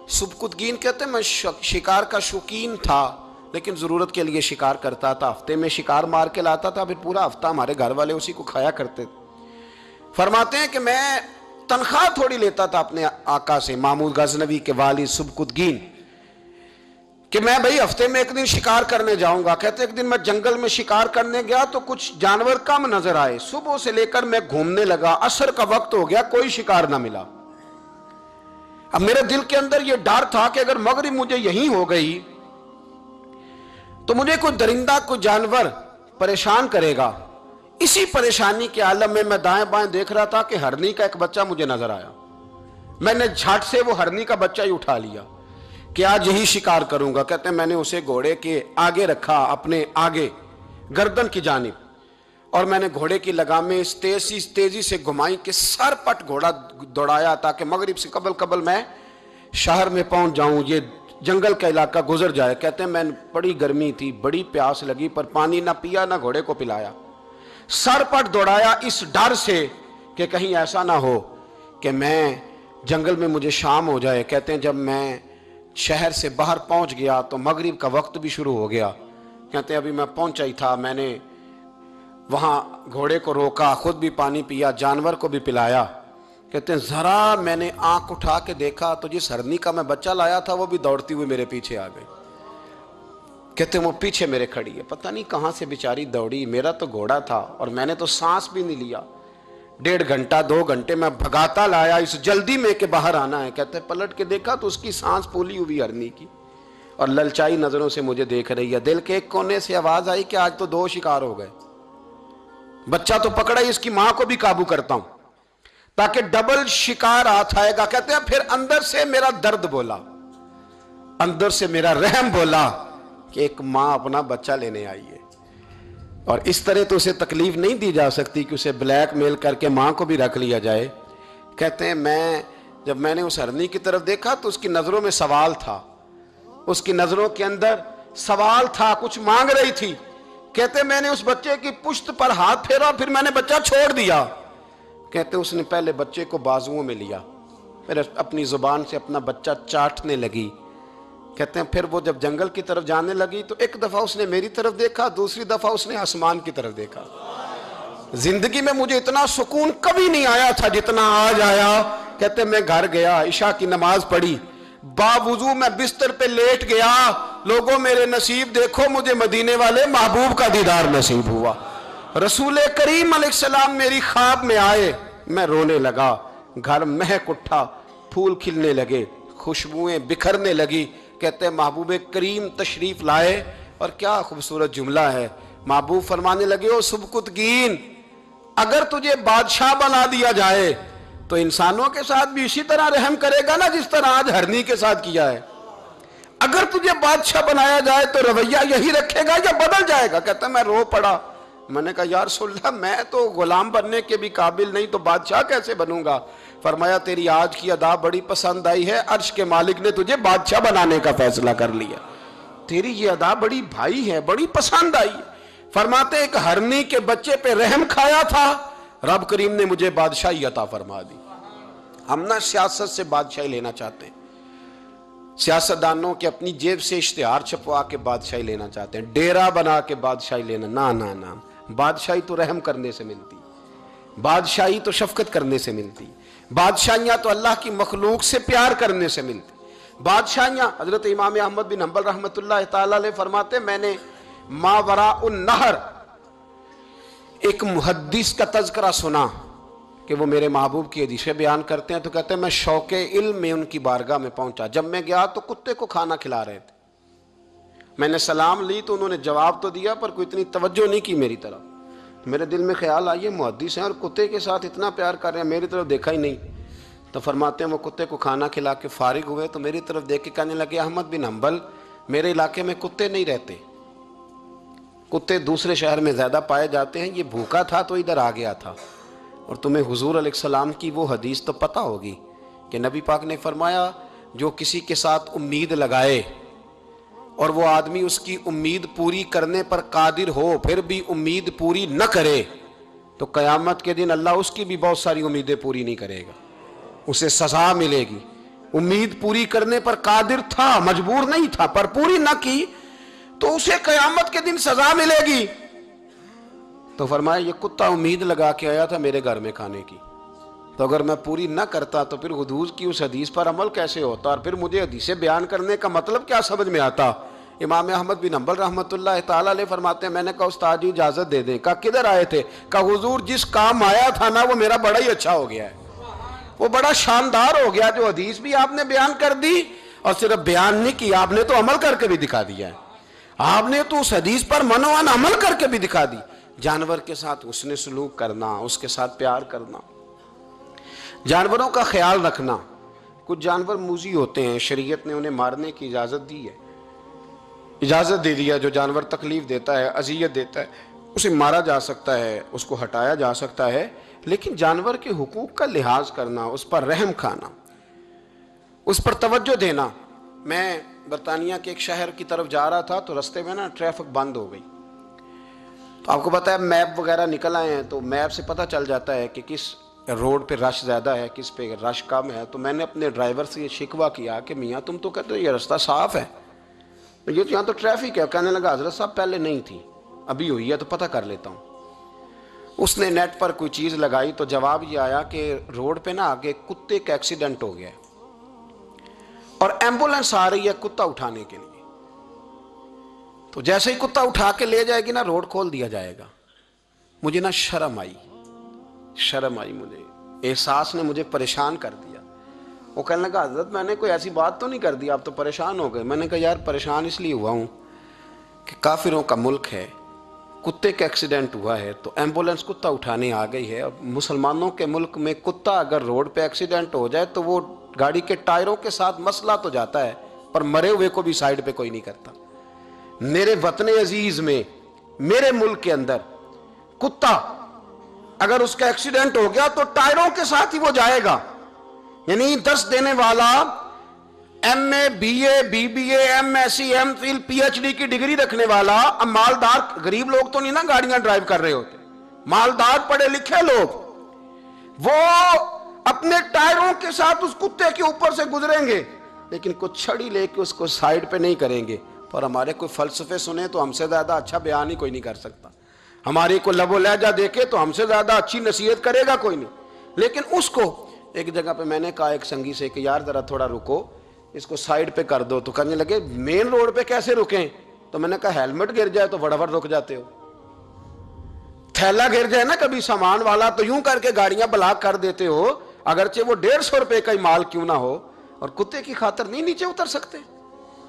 سبکتگین کہتے ہیں میں شکار کا شوقین تھا لیکن ضرورت کے لیے شکار کرتا تھا، ہفتے میں شکار مار کے لاتا تھا، پھر پورا ہفتہ ہمارے گھر والے اسی کو کھایا کرتے تھے۔ فرماتے ہیں کہ میں تنخواہ تھوڑی لیتا تھا اپنے آقا سے، محمود غزنوی کے والد سبکتگین، کہ میں بھئی ہفتے میں ایک دن شکار کرنے جاؤں گا۔ کہتے ایک دن میں جنگل میں شکار کرنے گیا تو کچھ جانور کم نظر آئے، صبح سے لے کر میں گھومنے لگا، عصر کا وقت ہو گیا، کوئی شکار نہ ملا۔ اب میرے دل کے اندر یہ ڈر تھا کہ اگر مغرب مجھے یہیں ہو گئی تو مجھے کوئی درندہ، کوئی جانور پریشان کرے گا۔ اسی پریشانی کے عالم میں دائیں بائیں دیکھ رہا تھا کہ ہرنی کا ایک بچہ مجھے نظر آیا۔ میں نے جھٹ سے وہ ہرنی کا بچہ ہی اٹھا لیا کہ آج یہی شکار کروں گا۔ کہتے ہیں میں نے اسے گھوڑے کے آگے رکھا، اپنے آگے گردن کی جانب، اور میں نے گھوڑے کی لگامیں اس تیزی سے گھمائی کہ سر پٹ گھوڑا دوڑایا تاکہ مغرب سے قبل میں شہر میں پہنچ جاؤں۔ یہ جنگل کا علاقہ گزر جائے. کہتے ہیں میں بڑی گرمی تھی, بڑی پیاس لگی, پر پانی نہ پیا نہ گھوڑے کو پلایا, سر پٹ دوڑایا اس ڈر سے کہ کہیں ایسا نہ ہو کہ میں جنگل میں مجھے شام ہو جائے. کہتے ہیں جب میں شہر سے باہر پہنچ گیا تو مغرب کا وقت بھی شروع ہو گیا. کہتے ہیں ابھی میں پہنچا ہی تھا, میں نے وہاں گھوڑے کو روکا, خود بھی پانی پیا, جانور کو بھی پلایا. کہتے ہیں ذرا میں نے آنکھ اٹھا کے دیکھا تو جس ہرنی کا میں بچہ لایا تھا وہ بھی دوڑتی ہوئی میرے پیچھے آ گئی. کہتے ہیں وہ پیچھے میرے کھڑی ہے, پتہ نہیں کہاں سے بیچاری دوڑی. میرا تو گھوڑا تھا اور میں نے تو سانس بھی نہیں لیا. 1.5 گھنٹہ 2 گھنٹے میں بھگاتا لایا اس جلدی میں کہ باہر آنا ہے. کہتے ہیں پلٹ کے دیکھا تو اس کی سانس پھولی ہوئی ہرنی کی اور للچائی نظروں سے مجھے دیکھ رہی ہے. دل کے ایک کونے سے آواز آئی کہ آج تو 2 شکار ہو گئے. بچہ تو پکڑا ہی, اس کی ماں کو بھی قابو کرتا ہوں تاکہ ڈبل شکار ہاتھ آئے گا. کہتے ہیں پھر اندر سے میرا درد بولا, اندر سے میرا رحم بولا کہ ایک ماں اپنا بچہ لینے آئی ہے, اور اس طرح تو اسے تکلیف نہیں دی جا سکتی کہ اسے بلیک میل کر کے ماں کو بھی رکھ لیا جائے. کہتے ہیں جب میں نے اس ہرنی کی طرف دیکھا تو اس کی نظروں میں سوال تھا, اس کی نظروں کے اندر سوال تھا, کچھ مانگ رہی تھی. کہتے ہیں میں نے اس بچے کی پشت پر ہاتھ پھیرا, پھر میں نے بچہ چھوڑ دیا. کہتے ہیں اس نے پہلے بچے کو بازوؤں میں لیا, پھر اپنی زبان سے اپنا بچہ چاٹنے لگی. کہتے ہیں پھر وہ جب جنگل کی طرف جانے لگی تو ایک دفعہ اس نے میری طرف دیکھا, دوسری دفعہ اس نے آسمان کی طرف دیکھا. زندگی میں مجھے اتنا سکون کبھی نہیں آیا تھا جتنا آج آیا. کہتے ہیں میں گھر گیا, عشاء کی نماز پڑھی, باوضو میں بستر پہ لیٹ گیا. لوگوں میرے نصیب دیکھو, مجھے مدینے والے محبوب کا دیدار نصیب ہوا. رسول کریم علیہ السلام میری خواب میں آئے, میں رونے لگا. گھر مہک اٹھا, پھول کھلنے لگے, خوشبوئیں بکھرنے لگی. کہتے ہیں محبوب کریم تشریف لائے اور کیا خوبصورت جملہ ہے. محبوب فرمانے لگے, او سبکتگین, اگر تجھے بادشاہ بنا دیا جائے تو انسانوں کے ساتھ بھی اسی طرح رحم کرے گا نا جس طرح آج ہرنی کے ساتھ کیا ہے. اگر تجھے بادشاہ بنایا جائے تو رویہ یہی رکھے گا یا بدل جائے گا. کہتا ہے میں رو پڑا. میں نے کہا یا رسول اللہ, میں تو غلام بننے کے بھی قابل نہیں, تو بادشاہ کیسے بنوں گا؟ فرمایا تیری آج کی ادا بڑی پسند آئی ہے, عرش کے مالک نے تجھے بادشاہ بنانے کا فیصلہ کر لیا. تیری یہ ادا بڑی بھائی ہے, بڑی پسند آئی. فرماتے ایک ہرنی کے بچے پہ رحم کھایا تھا, رب کریم نے مجھے بادشاہی عطا فرما دی. ہم نہ سیاست سے بادشاہی لینا چاہتے ہیں, سیاستدانوں کے اپنی جیب سے اشتہار چھپوا کے بادشاہی لینا چاہتے ہیں, ڈیرا بنا کے بادشاہی لینا. نہ, بادشاہی تو رحم کرنے سے ملتی, بادشاہی تو شفقت کرنے سے ملتی, بادشاہیاں تو اللہ کی مخلوق سے پیار کرنے سے ملتی. بادشاہیاں حضرت امام احمد بن حنبل رحمۃ اللہ تعالی علیہ فرماتے میں نے ماوراء النہر ایک محدث کا تذکرہ سنا کہ وہ میرے محبوب کی حدیثیں بیان کرتے ہیں, تو کہتے ہیں میں شوق علم میں ان کی بارگاہ میں پہنچا. جب میں گیا تو کتے کو کھانا کھلا رہے تھے. میں نے سلام لی تو انہوں نے جواب تو دیا پر کوئی اتنی توجہ نہیں کی میری طرف. میرے دل میں خیال آئیے محدث ہیں اور کتے کے ساتھ اتنا پیار کر رہے ہیں, میری طرف دیکھا ہی نہیں. تو فرماتے ہیں وہ کتے کو کھانا کھلا کے فارغ ہوئے تو میری طرف دیکھ کے کہنے لگے احمد بن حنبل, میرے علاقے میں کتے نہیں رہتے, کتے دوسرے شہر میں زیادہ پائے جاتے ہیں, یہ بھوکا تھا تو ادھر آ گیا تھا. اور تمہیں حضور علیہ السلام کی وہ حدیث تو پتہ ہوگی کہ نبی پاک نے فرمایا جو کسی کے ساتھ امید لگائے اور وہ آدمی اس کی امید پوری کرنے پر قادر ہو پھر بھی امید پوری نہ کرے تو قیامت کے دن اللہ اس کی بھی بہت ساری امیدیں پوری نہیں کرے گا, اسے سزا ملے گی. امید پوری کرنے پر قادر تھا, مجبور نہیں تھا, پر پوری نہ کی تو اسے قیامت کے دن سزا ملے گی. تو فرمایا یہ کتا امید لگا کے آیا تھا میرے گھر میں کھانے کی, تو اگر میں پوری نہ کرتا تو پھر حضور کی اس حدیث پر عمل کیسے ہوتا اور پھر مجھے حدیثیں بیان کرنے کا مطلب کیا سمجھ میں آتا. امام احمد بن حنبل رحمۃ اللہ تعالی علیہ فرماتے ہیں میں نے کہا استاد جی اجازت دے دیں. کہا کدھر آئے تھے؟ کہا حضور جس کام آیا تھا نا وہ میرا بڑا ہی اچھا ہو گیا ہے, وہ بڑا شاندار ہو گیا. جو حدیث بھی آپ نے بیان کر دی اور صرف بیان نہیں کی, آپ نے تو عمل کر کے بھی دکھا دیا ہے. آپ نے تو اس حدیث پر منوان عمل کر کے بھی دکھا دی. جانور کے ساتھ حسن سلوک کرنا, اس کے ساتھ پیار کرنا, جانوروں کا خیال رکھنا. کچھ جانور موذی ہوتے ہیں, شریعت نے انہیں مارنے کی اجازت دی ہے, اجازت دے دیا. جو جانور تکلیف دیتا ہے, اذیت دیتا ہے, اسے مارا جا سکتا ہے, اس کو ہٹایا جا سکتا ہے, لیکن جانور کے حقوق کا لحاظ کرنا, اس پر رحم کھانا, اس پر توجہ دینا, میں برطانیہ کے ایک شہر کی طرف جا رہا تھا تو رستے میں نا ٹریفک بند ہو گئی. تو آپ کو پتہ ہے میپ وغیرہ نکل آئے ہیں تو میپ سے پتہ چل جاتا ہے کہ کس روڈ پہ رش زیادہ ہے, کس پہ رش کم ہے. تو میں نے اپنے ڈرائیور سے یہ شکوہ کیا کہ میاں تم تو کہتے ہو یہ رستہ صاف ہے, یہ تو یہاں تو ٹریفک ہے. کہنے لگا حضرت صاحب پہلے نہیں تھی, ابھی ہوئی ہے تو پتہ کر لیتا ہوں. اس نے نیٹ پر کوئی چیز لگائی تو جواب یہ آیا کہ روڈ پہ نا آگے کتے کا ایکسیڈنٹ ہو گیا ہے اور ایمبولینس آ رہی ہے کتا اٹھانے کے لیے. تو جیسے ہی کتا اٹھا کے لے جائے گی نا روڈ کھول دیا جائے گا. مجھے نا شرم آئی مجھے, احساس نے مجھے پریشان کر دیا. وہ کہنے لگا حضرت میں نے کوئی ایسی بات تو نہیں کر دی, آپ تو پریشان ہو گئے. میں نے کہا یار پریشان اس لیے ہوا ہوں کہ کافروں کا ملک ہے, کتے کا ایکسیڈنٹ ہوا ہے تو ایمبولینس کتا اٹھانے آ گئی ہے. اور مسلمانوں کے ملک میں کتا اگر روڈ پہ ایکسیڈنٹ ہو جائے تو وہ گاڑی کے ٹائروں کے ساتھ مسئلہ تو جاتا ہے پر مرے ہوئے کو بھی سائیڈ پہ کوئی نہیں کرتا. میرے وطن عزیز میں, میرے ملک کے اندر کتا اگر اس کا ایکسیڈنٹ ہو گیا تو ٹائروں کے ساتھ ہی وہ جائے گا. یعنی درس دینے والا M A, B A, B B A, M S C, M Phil, P H D کی ڈگری رکھنے والا, اب مالدار غریب لوگ تو نہیں نا گاڑیاں ڈرائیو کر رہے ہوتے, مالدار پڑھے لکھے لوگ وہ اپنے ٹائروں کے ساتھ اس کتے کے اوپر سے گزریں گے لیکن کچھ چھڑی لے کے اس کو سائیڈ پہ نہیں کریں گے. پر ہمارے کوئی فلسفے سنے تو ہم سے زیادہ اچھا بیان ہی کوئی نہیں کر سکتا. ہماری کو لب و لہجہ دیکھے تو ہم سے زیادہ اچھی نصیحت کرے گا کوئی نہیں. لیکن اس کو ایک جگہ پہ میں نے کہا ایک سنگی سے کہ یار ذرا تھوڑا رکو, اس کو سائیڈ پہ کر دو. تو کہنے لگے مین روڈ پہ کیسے رکیں؟ تو میں نے کہا ہیلمٹ گر جائے تو فٹافٹ رک جاتے ہو, تھیلا گر جائے نا کبھی سامان والا تو یوں کر کے گاڑیاں بلاک کر دیتے ہو, اگرچہ وہ 150 روپے کا ہی مال کیوں نہ ہو. اور کتے کی خاطر نہیں نیچے اتر سکتے,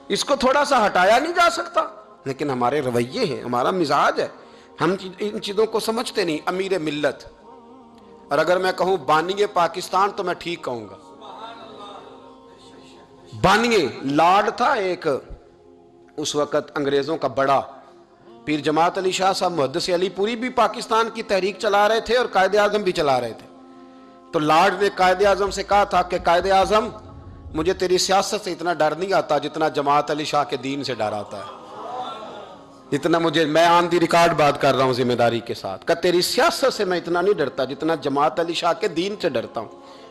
اس کو تھوڑا سا ہٹایا نہیں جا سکتا. لیکن ہمارے رویے ہیں, ہمارا مزاج ہے, ہم ان چیزوں کو سمجھتے نہیں. امیر ملت, اور اگر میں کہوں بانی پاکستان تو میں ٹھیک کہوں گا. بانی لارڈ تھا ایک اس وقت انگریزوں کا بڑا, پیر جماعت علی شاہ صاحب محدث علی پوری بھی پاکستان کی تحریک چلا رہے تھے اور قائد اعظم بھی چلا رہے تھے. تو لارڈ نے قائد اعظم سے کہا تھا کہ قائد اعظم مجھے تیری سیاست سے اتنا ڈر نہیں آتا جتنا جماعت علی شاہ کے دین سے ڈر آتا ہے. جتنا مجھے, میں آن دی ریکارڈ بات کر رہا ہوں ذمہ داری کے ساتھ, کہ تیری سیاست سے میں اتنا نہیں ڈرتا جتنا جماعت علی شاہ کے دین سے ڈرتا ہوں.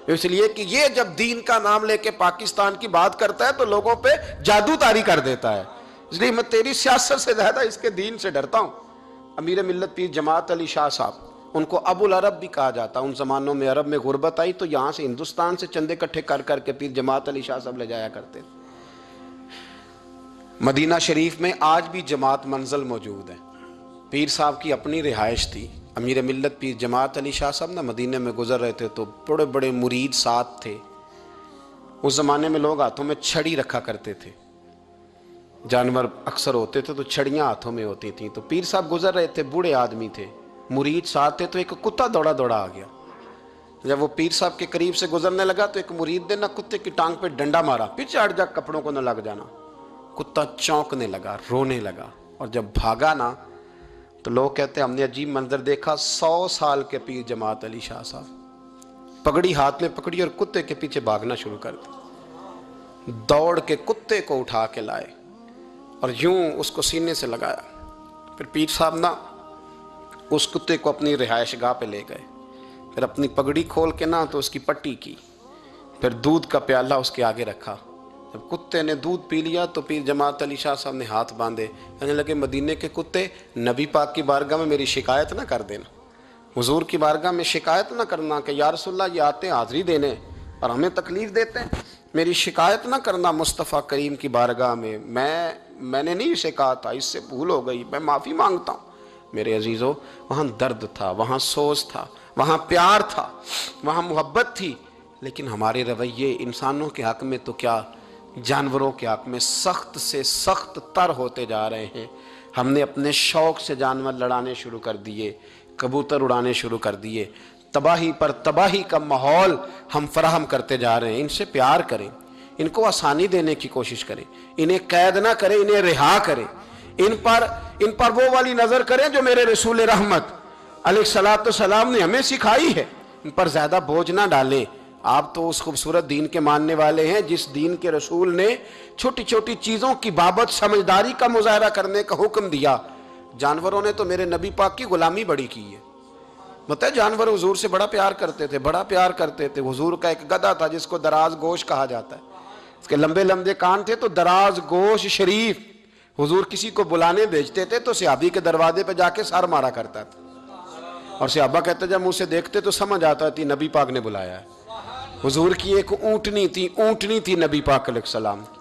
اس لیے کہ یہ جب دین کا نام لے کے پاکستان کی بات کرتا ہے تو لوگوں پہ جادو طاری کر دیتا ہے. اس لیے میں تیری سیاست سے زیادہ اس کے دین سے ڈرتا ہوں. امیر ملت پیر جماعت علی شاہ صاحب, ان کو ابو العرب بھی کہا جاتا. ان زمانوں میں عرب میں غربت آئی تو یہاں سے ہندوستان سے چندے اکٹھے کر کر کے پیر جماعت علی شاہ صاحب لے جایا کرتے تھے. مدینہ شریف میں آج بھی جماعت منزل موجود ہے. پیر صاحب کی اپنی رہائش تھی. امیر ملت پیر جماعت علی شاہ صاحب نا مدینہ میں گزر رہے تھے تو بڑے بڑے مرید ساتھ تھے. اس زمانے میں لوگ ہاتھوں میں چھڑی رکھا کرتے تھے, جانور اکثر ہوتے تھے تو چھڑیاں ہاتھوں میں ہوتی تھیں. تو پیر صاحب گزر رہے تھے, بوڑھے آدمی تھے, مرید ساتھ تھے, تو ایک کتا دوڑا دوڑا آ گیا. جب وہ پیر صاحب کے قریب سے گزرنے لگا تو ایک مرید نے نا کتے کی ٹانگ پہ ڈنڈا مارا, پیچھے ہٹ جا, کپڑوں کو نہ لگ جانا. کتا چونکنے لگا, رونے لگا, اور جب بھاگا نا تو لوگ کہتے ہیں ہم نے عجیب منظر دیکھا. 100 سال کے پیر جماعت علی شاہ صاحب پگڑی ہاتھ میں پکڑی اور کتے کے پیچھے بھاگنا شروع کر دیا. دوڑ کے کتے کو اٹھا کے لائے اور یوں اس کو سینے سے لگایا. پھر پیر صاحب نا اس کتے کو اپنی رہائش گاہ پہ لے گئے, پھر اپنی پگڑی کھول کے نا تو اس کی پٹی کی, پھر دودھ کا پیالہ اس کے آگے رکھا. جب کتے نے دودھ پی لیا تو پیر جماعت علی شاہ صاحب نے ہاتھ باندھے, کہنے لگے مدینے کے کتے نبی پاک کی بارگاہ میں میری شکایت نہ کر دینا, حضور کی بارگاہ میں شکایت نہ کرنا کہ یا رسول اللہ یہ آتے ہیں حاضری دینے اور ہمیں تکلیف دیتے ہیں, میری شکایت نہ کرنا مصطفیٰ کریم کی بارگاہ میں. میں نے نہیں اسے کہا تھا, اس سے بھول ہو گئی, میں معافی مانگتا ہوں. میرے عزیزو, وہاں درد تھا, وہاں سوز تھا, وہاں پیار تھا, وہاں محبت تھی. لیکن ہمارے رویے انسانوں کے حق میں تو کیا, جانوروں کے حق میں سخت سے سخت تر ہوتے جا رہے ہیں. ہم نے اپنے شوق سے جانور لڑانے شروع کر دیے, کبوتر اڑانے شروع کر دیے. تباہی پر تباہی کا ماحول ہم فراہم کرتے جا رہے ہیں. ان سے پیار کریں, ان کو آسانی دینے کی کوشش کریں, انہیں قید نہ کریں, انہیں رہا کریں. ان پر وہ والی نظر کریں جو میرے رسول رحمت علیہ الصلوۃ والسلام نے ہمیں سکھائی ہے. ان پر زیادہ بوجھ نہ ڈالیں. آپ تو اس خوبصورت دین کے ماننے والے ہیں جس دین کے رسول نے چھوٹی چھوٹی چیزوں کی بابت سمجھداری کا مظاہرہ کرنے کا حکم دیا۔ جانوروں نے تو میرے نبی پاک کی غلامی بڑی کی ہے۔ مطلب جانور حضور سے بڑا پیار کرتے تھے، بڑا پیار کرتے تھے۔ حضور کا ایک گدھا تھا جس کو دراز گوش کہا جاتا ہے، اس کے لمبے لمبے کان تھے، تو دراز گوش شریف حضور کسی کو بلانے بھیجتے تھے تو صحابی کے دروازے پہ جا کے سر مارا کرتا تھا، اور صحابہ کہتے جب منہ سے دیکھتے تو سمجھ آتا تھی نبی پاک نے بلایا ہے۔ حضور کی ایک اونٹنی تھی نبی پاک علیہ السلام کی،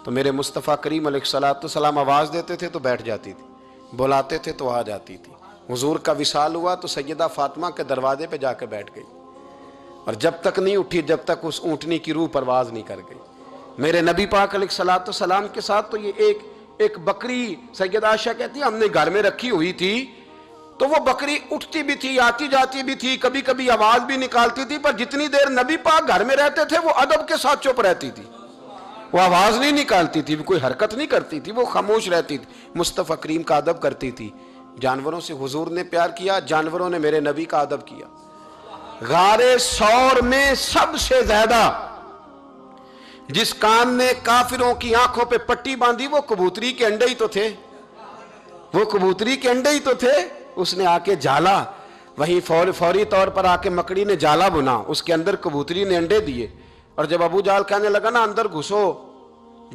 تو میرے مصطفیٰ کریم علیہ السلام آواز دیتے تھے تو بیٹھ جاتی تھی، بلاتے تھے تو آ جاتی تھی۔ حضور کا وصال ہوا تو سیدہ فاطمہ کے دروازے پہ جا کے بیٹھ گئی، اور جب تک نہیں اٹھی جب تک اس اونٹنی کی روح پرواز نہیں کر گئی۔ میرے نبی پاک علیہ السلام کے ساتھ تو یہ ایک بکری، سیدہ عائشہ کہتی ہے ہم نے گھر میں رکھی ہوئی تھی، تو وہ بکری اٹھتی بھی تھی، آتی جاتی بھی تھی، کبھی کبھی آواز بھی نکالتی تھی، پر جتنی دیر نبی پاک گھر میں رہتے تھے وہ ادب کے ساتھ چپ رہتی تھی، وہ آواز نہیں نکالتی تھی، کوئی حرکت نہیں کرتی تھی، وہ خاموش رہتی تھی، مصطفیٰ کریم کا ادب کرتی تھی۔ جانوروں سے حضور نے پیار کیا، جانوروں نے میرے نبی کا ادب کیا۔ غار ثور میں سب سے زیادہ جس کان نے کافروں کی آنکھوں پہ پٹی باندھی وہ کبوتری کے انڈے ہی تو تھے، وہ کبوتری کے انڈے ہی تو تھے۔ اس نے آ کے جالا، وہیں فوری طور پر آ کے مکڑی نے جالا بنا، اس کے اندر کبوتری نے انڈے دیے، اور جب ابو جہل کہنے لگا نا اندر گھسو،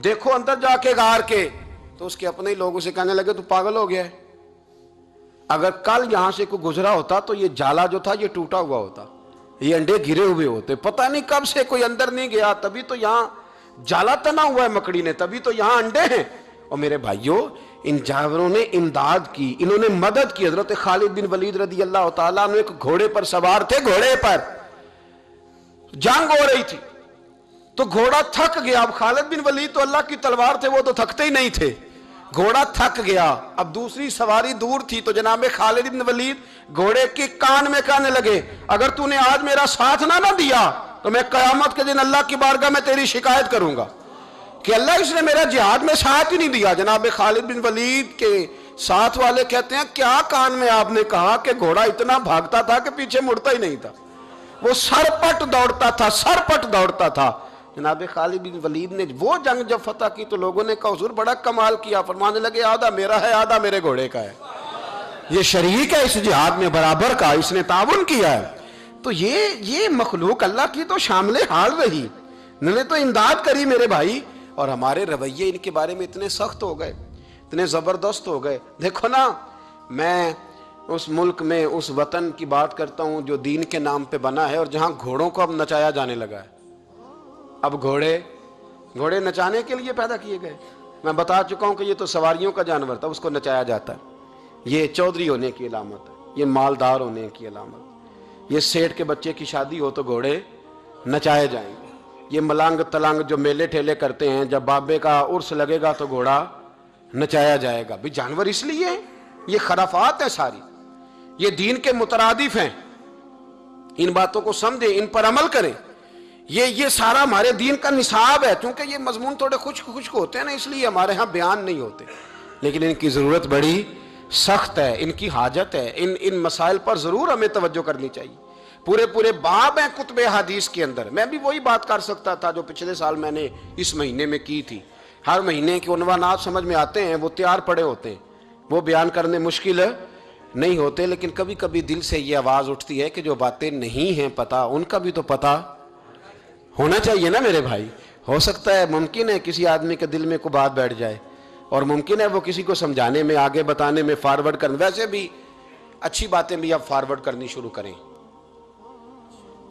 دیکھو اندر جا کے غار کے، تو اس کے اپنے ہی لوگ اسے کہنے لگے تو پاگل ہو گیا ہے، اگر کل یہاں سے کوئی گزرا ہوتا تو یہ جالا جو تھا یہ ٹوٹا ہوا ہوتا، یہ انڈے گرے ہوئے ہوتے، پتہ نہیں کب سے کوئی اندر نہیں گیا، تبھی تو یہاں جالا تنا ہوا ہے مکڑی نے، تبھی تو یہاں انڈے ہیں۔ اور میرے بھائیوں، ان جانوروں نے امداد کی، انہوں نے مدد کی۔ حضرت خالد بن ولید رضی اللہ تعالیٰ عنہ ایک گھوڑے پر سوار تھے، گھوڑے پر جنگ ہو رہی تھی تو گھوڑا تھک گیا۔ اب خالد بن ولید تو اللہ کی تلوار تھے، وہ تو تھکتے ہی نہیں تھے، گھوڑا تھک گیا، اب دوسری سواری دور تھی، تو جناب خالد بن ولید گھوڑے کے کان میں کہنے لگے اگر تو نے آج میرا ساتھ نہ دیا تو میں قیامت کے دن اللہ کی بارگاہ میں تیری شکایت کروں گا کہ اللہ اس نے میرا جہاد میں ساتھ ہی نہیں دیا۔ جناب خالد بن ولید کے ساتھ والے کہتے ہیں کیا کان میں آپ نے کہا کہ گھوڑا اتنا بھاگتا تھا کہ پیچھے مڑتا ہی نہیں تھا، وہ سرپٹ دوڑتا تھا۔ جناب خالد بن ولید نے وہ جنگ جب فتح کی تو لوگوں نے کہا حضور بڑا کمال کیا، فرمانے لگے آدھا میرا ہے آدھا میرے گھوڑے کا ہے، یہ شریک ہے اس جہاد میں برابر کا، اس نے تعاون کیا ہے۔ تو یہ مخلوق اللہ کی تو شامل حال رہی، انہوں نے تو امداد کری میرے بھائی، اور ہمارے رویے ان کے بارے میں اتنے سخت ہو گئے، اتنے زبردست ہو گئے۔ دیکھو نا، میں اس ملک میں اس وطن کی بات کرتا ہوں جو دین کے نام پہ بنا ہے، اور جہاں گھوڑوں کو اب نچایا جانے لگا ہے۔ اب گھوڑے نچانے کے لیے پیدا کیے گئے۔ میں بتا چکا ہوں کہ یہ تو سواریوں کا جانور تھا، اس کو نچایا جاتا ہے۔ یہ چودھری ہونے کی علامت ہے، یہ مالدار ہونے کی علامت، یہ سیٹھ کے بچے کی شادی ہو تو گھوڑے نچائے جائیں گے۔ یہ ملانگ تلانگ جو میلے ٹھیلے کرتے ہیں، جب بابے کا عرس لگے گا تو گھوڑا نچایا جائے گا۔ بھی جانور اس لیے یہ خرافات ہیں ساری، یہ دین کے مترادف ہیں، ان باتوں کو سمجھیں، ان پر عمل کریں۔ یہ سارا ہمارے دین کا نصاب ہے، چونکہ یہ مضمون تھوڑے خشک ہوتے ہیں نا، اس لیے ہمارے ہاں بیان نہیں ہوتے، لیکن ان کی ضرورت بڑی سخت ہے، ان کی حاجت ہے، ان مسائل پر ضرور ہمیں توجہ کرنی چاہیے۔ پورے باب ہیں کتب حدیث کے اندر۔ میں بھی وہی بات کر سکتا تھا جو پچھلے سال میں نے اس مہینے میں کی تھی۔ ہر مہینے کے عنوانات سمجھ میں آتے ہیں، وہ تیار پڑے ہوتے ہیں، وہ بیان کرنے مشکل نہیں ہوتے، لیکن کبھی کبھی دل سے یہ آواز اٹھتی ہے کہ جو باتیں نہیں ہیں پتہ، ان کا بھی تو پتہ ہونا چاہیے نا میرے بھائی۔ ہو سکتا ہے، ممکن ہے کسی آدمی کے دل میں کوئی بات بیٹھ جائے، اور ممکن ہے وہ کسی کو سمجھانے میں، آگے بتانے میں، فارورڈ کرنے، ویسے بھی اچھی باتیں بھی اب فارورڈ کرنی شروع کریں۔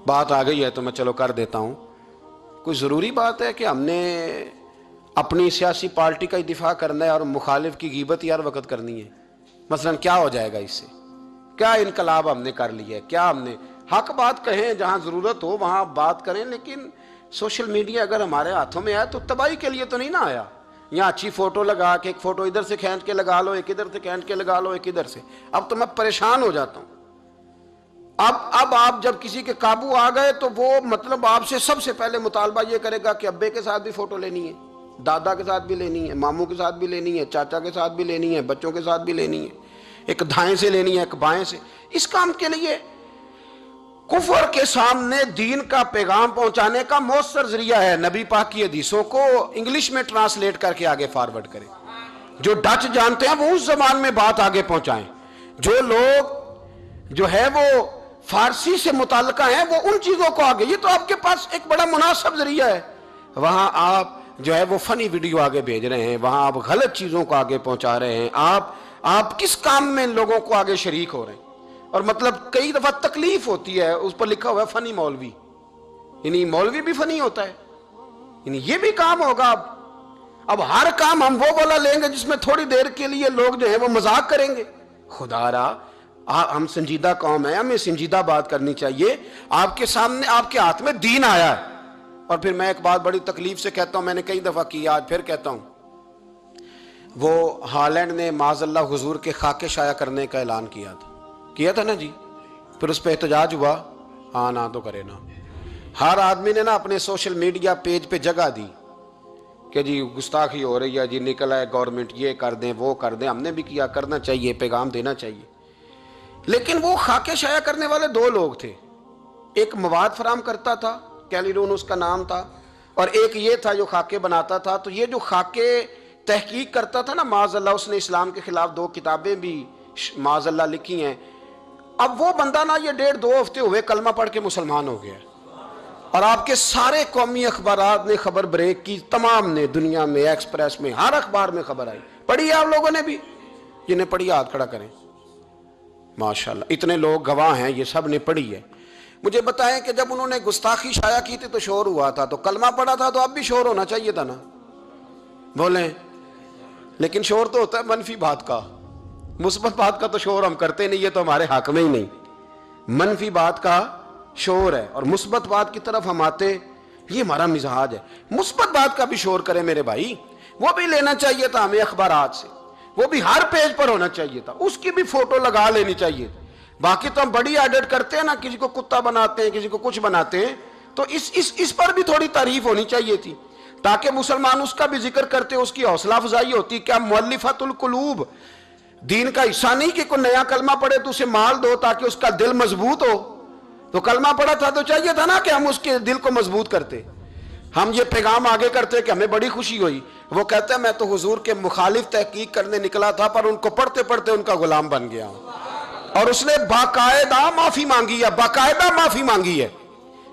بات آ گئی ہے تو میں چلو کر دیتا ہوں۔ کوئی ضروری بات ہے کہ ہم نے اپنی سیاسی پارٹی کا ہی دفاع کرنا ہے اور مخالف کی غیبت ہی ہر وقت کرنی ہے؟ مثلا کیا ہو جائے گا اس سے؟ کیا انقلاب ہم نے کر لیا ہے؟ کیا ہم نے حق بات کہیں، جہاں ضرورت ہو وہاں بات کریں، لیکن سوشل میڈیا اگر ہمارے ہاتھوں میں آیا تو تباہی کے لیے تو نہیں نہ آیا۔ یہاں اچھی فوٹو لگا کے، ایک فوٹو ادھر سے کھینچ کے لگا لو، ایک ادھر سے کھینچ کے لگا لو، ایک ادھر سے، اب تو میں پریشان ہو جاتا ہوں۔ اب آپ جب کسی کے قابو آ گئے تو وہ مطلب آپ سے سب سے پہلے مطالبہ یہ کرے گا کہ ابے کے ساتھ بھی فوٹو لینی ہے، دادا کے ساتھ بھی لینی ہے، ماموں کے ساتھ بھی لینی ہے، چاچا کے ساتھ بھی لینی ہے، بچوں کے ساتھ بھی لینی ہے، ایک دائیں سے لینی ہے، ایک بائیں سے۔ اس کام کے لیے کفر کے سامنے دین کا پیغام پہنچانے کا مؤثر ذریعہ ہے نبی پاک کی حدیثوں کو انگلش میں ٹرانسلیٹ کر کے آگے فارورڈ کریں. جو ڈچ جانتے ہیں وہ اس زبان میں بات آگے پہنچائیں. جو لوگ جو ہے وہ فارسی سے متعلقہ ہیں وہ ان چیزوں کو آگے. یہ تو آپ کے پاس ایک بڑا مناسب ذریعہ ہے. وہاں آپ جو ہے وہ فنی ویڈیو آگے بھیج رہے ہیں, وہاں آپ غلط چیزوں کو آگے پہنچا رہے ہیں. آپ کس کام میں لوگوں کو آگے شریک ہو رہے ہیں؟ اور مطلب کئی دفعہ تکلیف ہوتی ہے, اس پر لکھا ہوا ہے فنی مولوی, یعنی مولوی بھی فنی ہوتا ہے, یعنی یہ بھی کام ہوگا. اب ہر کام ہم وہ والا لیں گے جس میں تھوڑی دیر کے لیے لوگ جو ہے وہ مذاق کریں گے. خدا را ہم سنجیدہ قوم ہیں, ہمیں سنجیدہ بات کرنی چاہیے. آپ کے سامنے آپ کے ہاتھ میں دین آیا ہے. اور پھر میں ایک بات بڑی تکلیف سے کہتا ہوں, میں نے کئی دفعہ کی, آج پھر کہتا ہوں, وہ ہالینڈ نے معاذ اللہ حضور کے خاکے شائع کرنے کا اعلان کیا تھا نا جی. پھر اس پہ احتجاج ہوا, ہاں نہ تو کرے نا. ہر آدمی نے نا اپنے سوشل میڈیا پیج پہ جگہ دی کہ جی گستاخی ہو رہی ہے جی, نکل آئے گورنمنٹ, یہ کر دیں وہ کر دیں. ہم نے بھی کیا, کرنا چاہیے, پیغام دینا چاہیے. لیکن وہ خاکے شائع کرنے والے دو لوگ تھے. ایک مواد فراہم کرتا تھا, کیلیرون اس کا نام تھا, اور ایک یہ تھا جو خاکے بناتا تھا. تو یہ جو خاکے تحقیق کرتا تھا نا, معاذ اللہ اس نے اسلام کے خلاف 2 کتابیں بھی معاذ اللہ لکھی ہیں. اب وہ بندہ نا یہ 1.5-2 ہفتے ہوئے کلمہ پڑھ کے مسلمان ہو گیا, اور آپ کے سارے قومی اخبارات نے خبر بریک کی, تمام نے, دنیا میں, ایکسپریس میں, ہر اخبار میں خبر آئی. پڑھی ہے آپ لوگوں نے بھی؟ جنہیں پڑھی ہاتھ کھڑا کریں. ماشاءاللہ اتنے لوگ گواہ ہیں, یہ سب نے پڑھی ہے. مجھے بتائیں کہ جب انہوں نے گستاخی شائع کی تھی تو شور ہوا تھا, تو کلمہ پڑھا تھا تو اب بھی شور ہونا چاہیے تھا نا, بولیں. لیکن شور تو ہوتا ہے منفی بات کا, مثبت بات کا تو شور ہم کرتے نہیں, یہ تو ہمارے حق میں ہی نہیں. منفی بات کا شور ہے, اور مثبت بات کی طرف ہم آتے, یہ ہمارا مزاج ہے. مثبت بات کا بھی شور کرے میرے بھائی, وہ بھی لینا چاہیے تھا ہمیں اخبارات سے, وہ بھی ہر پیج پر ہونا چاہیے تھا, اس کی بھی فوٹو لگا لینی چاہیے. باقی تو ہم بڑی ایڈٹ کرتے ہیں نا, کسی کو کتا بناتے ہیں, کسی کو کچھ بناتے ہیں, تو اس پر بھی تھوڑی تعریف ہونی چاہیے تھی, تاکہ مسلمان اس کا بھی ذکر کرتے, اس کی حوصلہ افزائی ہوتی. کیا مؤلفۃ القلوب دین کا حصہ نہیں کہ کوئی نیا کلمہ پڑھے تو اسے مال دو تاکہ اس کا دل مضبوط ہو؟ تو کلمہ پڑھا تھا تو چاہیے تھا نا کہ ہم اس کے دل کو مضبوط کرتے, ہم یہ پیغام آگے کرتے کہ ہمیں بڑی خوشی ہوئی. وہ کہتا ہے میں تو حضور کے مخالف تحقیق کرنے نکلا تھا, پر ان کو پڑھتے پڑھتے ان کا غلام بن گیا ہوں. اور اس نے باقاعدہ معافی مانگی ہے,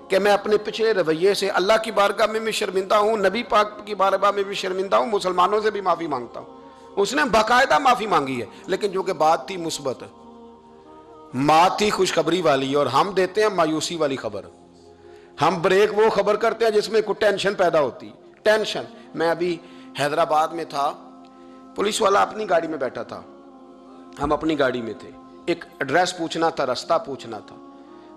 کہ میں اپنے پچھلے رویے سے اللہ کی بارگاہ میں بھی شرمندہ ہوں, نبی پاک کی بارگاہ میں بھی شرمندہ ہوں, مسلمانوں سے بھی معافی مانگتا ہوں. اس نے باقاعدہ معافی مانگی ہے. لیکن جو کہ بات تھی مثبت, بات تھی خوشخبری والی, اور ہم دیتے ہیں مایوسی والی خبر. ہم بریک وہ خبر کرتے ہیں جس میں کوئی ٹینشن پیدا ہوتی. ٹینشن. میں ابھی حیدرآباد میں تھا, پولیس والا اپنی گاڑی میں بیٹھا تھا, ہم اپنی گاڑی میں تھے. ایک ایڈریس پوچھنا تھا, رستہ پوچھنا تھا,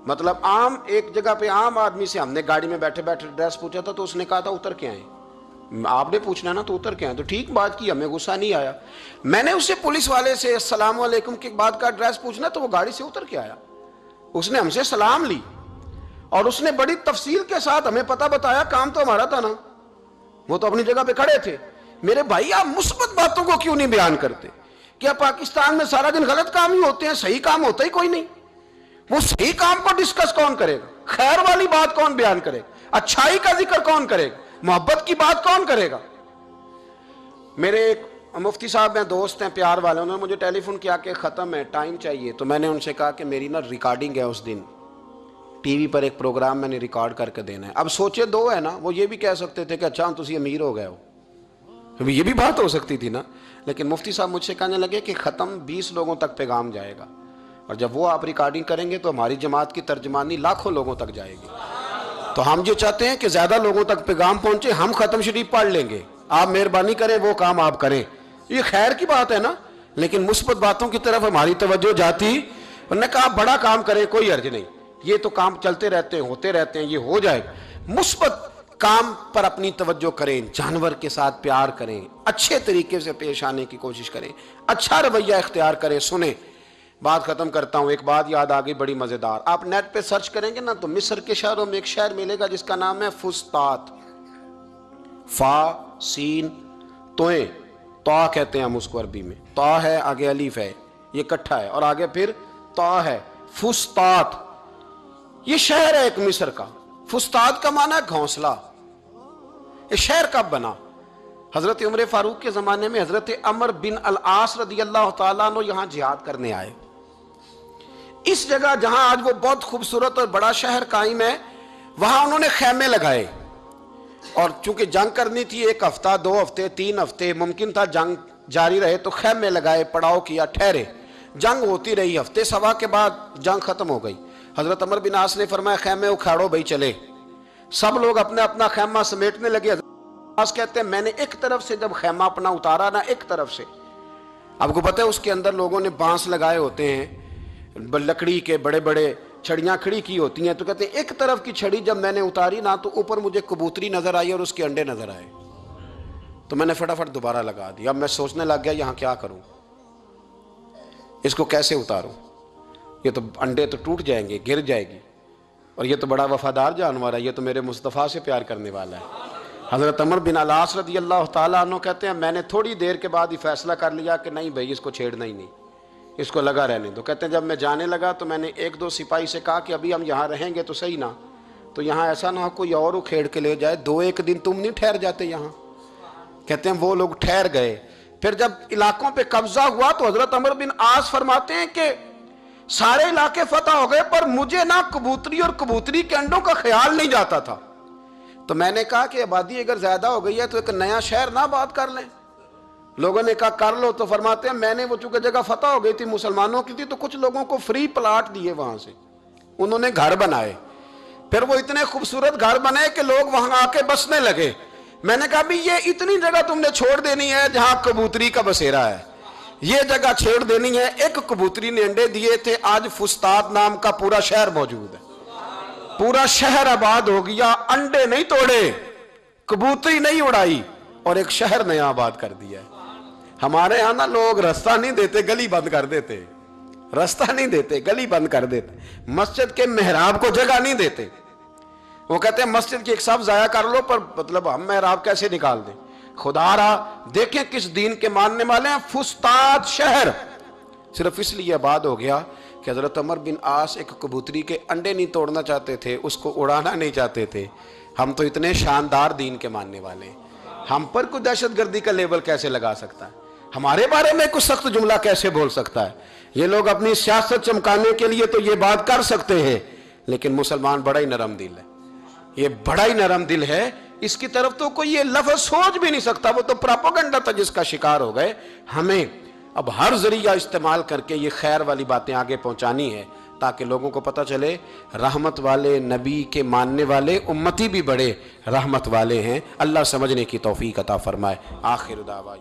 مطلب عام ایک جگہ پہ عام آدمی سے ہم نے گاڑی میں بیٹھے بیٹھے ایڈریس پوچھا تھا, تو اس نے کہا تھا اتر کے آئیں. آپ نے پوچھنا نا تو اتر کے آئیں. تو ٹھیک بات کی, ہمیں غصہ نہیں آیا. میں نے اس سے پولیس والے سے السلام علیکم کے بعد کا ایڈریس پوچھنا, تو وہ گاڑی سے اتر کے آیا, اس نے ہم سے سلام لی, اور اس نے بڑی تفصیل کے ساتھ ہمیں پتہ بتایا. کام تو ہمارا تھا نا, وہ تو اپنی جگہ پہ کھڑے تھے. میرے بھائی آپ مثبت باتوں کو کیوں نہیں بیان کرتے؟ کیا پاکستان میں سارا دن غلط کام ہی ہوتے ہیں, صحیح کام ہوتا ہی کوئی نہیں؟ وہ صحیح کام کو ڈسکس کون کرے گا؟ خیر والی بات کون بیان کرے گا؟ اچھائی کا ذکر کون کرے گا؟ محبت کی بات کون کرے گا؟ میرے ایک مفتی صاحب ہیں, دوست ہیں, پیار والے, انہوں نے مجھے ٹیلی فون کیا کہ ختم ہے, ٹائم چاہیے. تو میں نے ان سے کہا کہ میری نا ریکارڈنگ ہے, اس دن ٹی وی پر ایک پروگرام میں نے ریکارڈ کر کے دینا ہے. اب سوچے دو ہے نا, وہ یہ بھی کہہ سکتے تھے کہ اچھا تسی امیر ہو گئے ہو, یہ بھی بات ہو سکتی تھی نا. لیکن مفتی صاحب مجھ سے کہنے لگے کہ ختم 20 لوگوں تک پیغام جائے گا, اور جب وہ آپ ریکارڈنگ کریں گے تو ہماری جماعت کی ترجمانی لاکھوں لوگوں تک جائے گی. تو ہم جو چاہتے ہیں کہ زیادہ لوگوں تک پیغام پہنچے, ہم ختم شریف پڑھ لیں گے, آپ مہربانی کریں وہ کام آپ کریں, یہ خیر کی بات ہے نا. لیکن مثبت باتوں کی طرف ہماری توجہ جاتی. انہوں نے کہا بڑا کام کریں, کوئی حرج نہیں, یہ تو کام چلتے رہتے ہیں, ہوتے رہتے ہیں, یہ ہو جائے. مثبت کام پر اپنی توجہ کریں, جانور کے ساتھ پیار کریں, اچھے طریقے سے پیش آنے کی کوشش کریں, اچھا رویہ اختیار کریں. سنیں, بات ختم کرتا ہوں, ایک بات یاد آ گئی بڑی مزیدار. آپ نیٹ پہ سرچ کریں گے نا تو مصر کے شہروں میں ایک شہر ملے گا جس کا نام ہے فسطاط. فا سین توئیں, تا کہتے ہیں ہم اس کو عربی میں, تا ہے آگے الف ہے, یہ کٹھا ہے, اور آگے پھر تا ہے. فسطاط. یہ شہر ہے ایک مصر کا. فستاد کا معنی ہے گھونسلہ. یہ شہر کب بنا؟ حضرت عمر فاروق کے زمانے میں حضرت عمر بن العاص رضی اللہ تعالیٰ عنہ یہاں جہاد کرنے آئے. اس جگہ جہاں آج وہ بہت خوبصورت اور بڑا شہر قائم ہے، وہاں انہوں نے خیمے لگائے. اور چونکہ جنگ کرنی تھی 1 ہفتہ 2 ہفتے 3 ہفتے، ممکن تھا جنگ جاری رہے، تو خیمے لگائے، پڑاؤ کیا، ٹھہرے. جنگ ہوتی رہی، ہفتے سوا کے بعد جنگ ختم ہو گئی. حضرت عمر بن عاص نے فرمایا خیمے اکھاڑو بھائی چلے. سب لوگ اپنا اپنا خیمہ سمیٹنے لگے. حضرت عاص کہتے ہیں میں نے ایک طرف سے جب خیمہ اپنا اتارا نا، ایک طرف سے، آپ کو پتہ ہے اس کے اندر لوگوں نے بانس لگائے ہوتے ہیں، لکڑی کے بڑے بڑے چھڑیاں کھڑی کی ہوتی ہیں، تو کہتے ہیں ایک طرف کی چھڑی جب میں نے اتاری نا تو اوپر مجھے کبوتری نظر آئی اور اس کے انڈے نظر آئے. تو میں نے فٹافٹ دوبارہ لگا دیا. اب میں سوچنے لگ گیا یہاں کیا کروں، اس کو کیسے اتاروں، یہ تو انڈے تو ٹوٹ جائیں گے، گر جائے گی، اور یہ تو بڑا وفادار جانور ہے، یہ تو میرے مصطفیٰ سے پیار کرنے والا ہے. حضرت عمر بن العاص رضی اللہ تعالیٰ عنہ کہتے ہیں میں نے تھوڑی دیر کے بعد ہی فیصلہ کر لیا کہ نہیں بھائی اس کو چھیڑنا ہی نہیں، اس کو لگا رہنے دو. کہتے ہیں جب میں جانے لگا تو میں نے 1-2 سپاہی سے کہا کہ ابھی ہم یہاں رہیں گے تو صحیح نا، تو یہاں ایسا نہ ہو کوئی اور کھیڑ کے لے جائے، 2-1 دن تم نہیں ٹھہر جاتے یہاں. کہتے ہیں وہ لوگ ٹھہر گئے. پھر جب علاقوں پہ قبضہ ہوا تو حضرت عمر بن عاص فرماتے ہیں کہ سارے علاقے فتح ہو گئے، پر مجھے نہ کبوتری اور کبوتری کے انڈوں کا خیال نہیں جاتا تھا. تو میں نے کہا کہ آبادی اگر زیادہ ہو گئی ہے تو ایک نیا شہر نہ آباد کر لیں. لوگوں نے کہا کر لو. تو فرماتے ہیں میں نے وہ چونکہ جگہ فتح ہو گئی تھی مسلمانوں کی تھی، تو کچھ لوگوں کو فری پلاٹ دیے، وہاں سے انہوں نے گھر بنائے. پھر وہ اتنے خوبصورت گھر بنے کہ لوگ وہاں آ کے بسنے لگے. میں نے کہا بھی یہ اتنی جگہ تم نے چھوڑ دینی ہے جہاں کبوتری کا بسیرا ہے، یہ جگہ چھوڑ دینی ہے. ایک کبوتری نے انڈے دیے تھے، آج فستاد نام کا پورا شہر موجود ہے، پورا شہر آباد ہو گیا. انڈے نہیں توڑے، کبوتری نہیں اڑائی، اور ایک شہر نیا آباد کر دیا ہے. ہمارے یہاں نا لوگ رستہ نہیں دیتے، گلی بند کر دیتے، رستہ نہیں دیتے، گلی بند کر دیتے، مسجد کے محراب کو جگہ نہیں دیتے. وہ کہتے ہیں مسجد کی ایک صف ضائع کر لو، پر مطلب ہم محراب کیسے نکال دیں. خدا را دیکھیں کس دین کے ماننے والے ہیں. فستاد شہر صرف اس لیے آباد ہو گیا کہ حضرت عمر بن عاص ایک کبوتری کے انڈے نہیں توڑنا چاہتے تھے، اس کو اڑانا نہیں چاہتے تھے. ہم تو اتنے شاندار دین کے ماننے والے ہیں، ہم پر کوئی دہشت گردی کا لیبل کیسے لگا سکتا ہے، ہمارے بارے میں کوئی سخت جملہ کیسے بول سکتا ہے. یہ لوگ اپنی سیاست چمکانے کے لیے تو یہ بات کر سکتے ہیں، لیکن مسلمان بڑا ہی نرم دل ہے، یہ بڑا ہی نرم دل ہے. اس کی طرف تو کوئی یہ لفظ سوچ بھی نہیں سکتا، وہ تو پراپوگنڈا تھا جس کا شکار ہو گئے. ہمیں اب ہر ذریعہ استعمال کر کے یہ خیر والی باتیں آگے پہنچانی ہے، تاکہ لوگوں کو پتہ چلے رحمت والے نبی کے ماننے والے امتی بھی بڑے رحمت والے ہیں. اللہ سمجھنے کی توفیق عطا فرمائے. آخر دعویٰ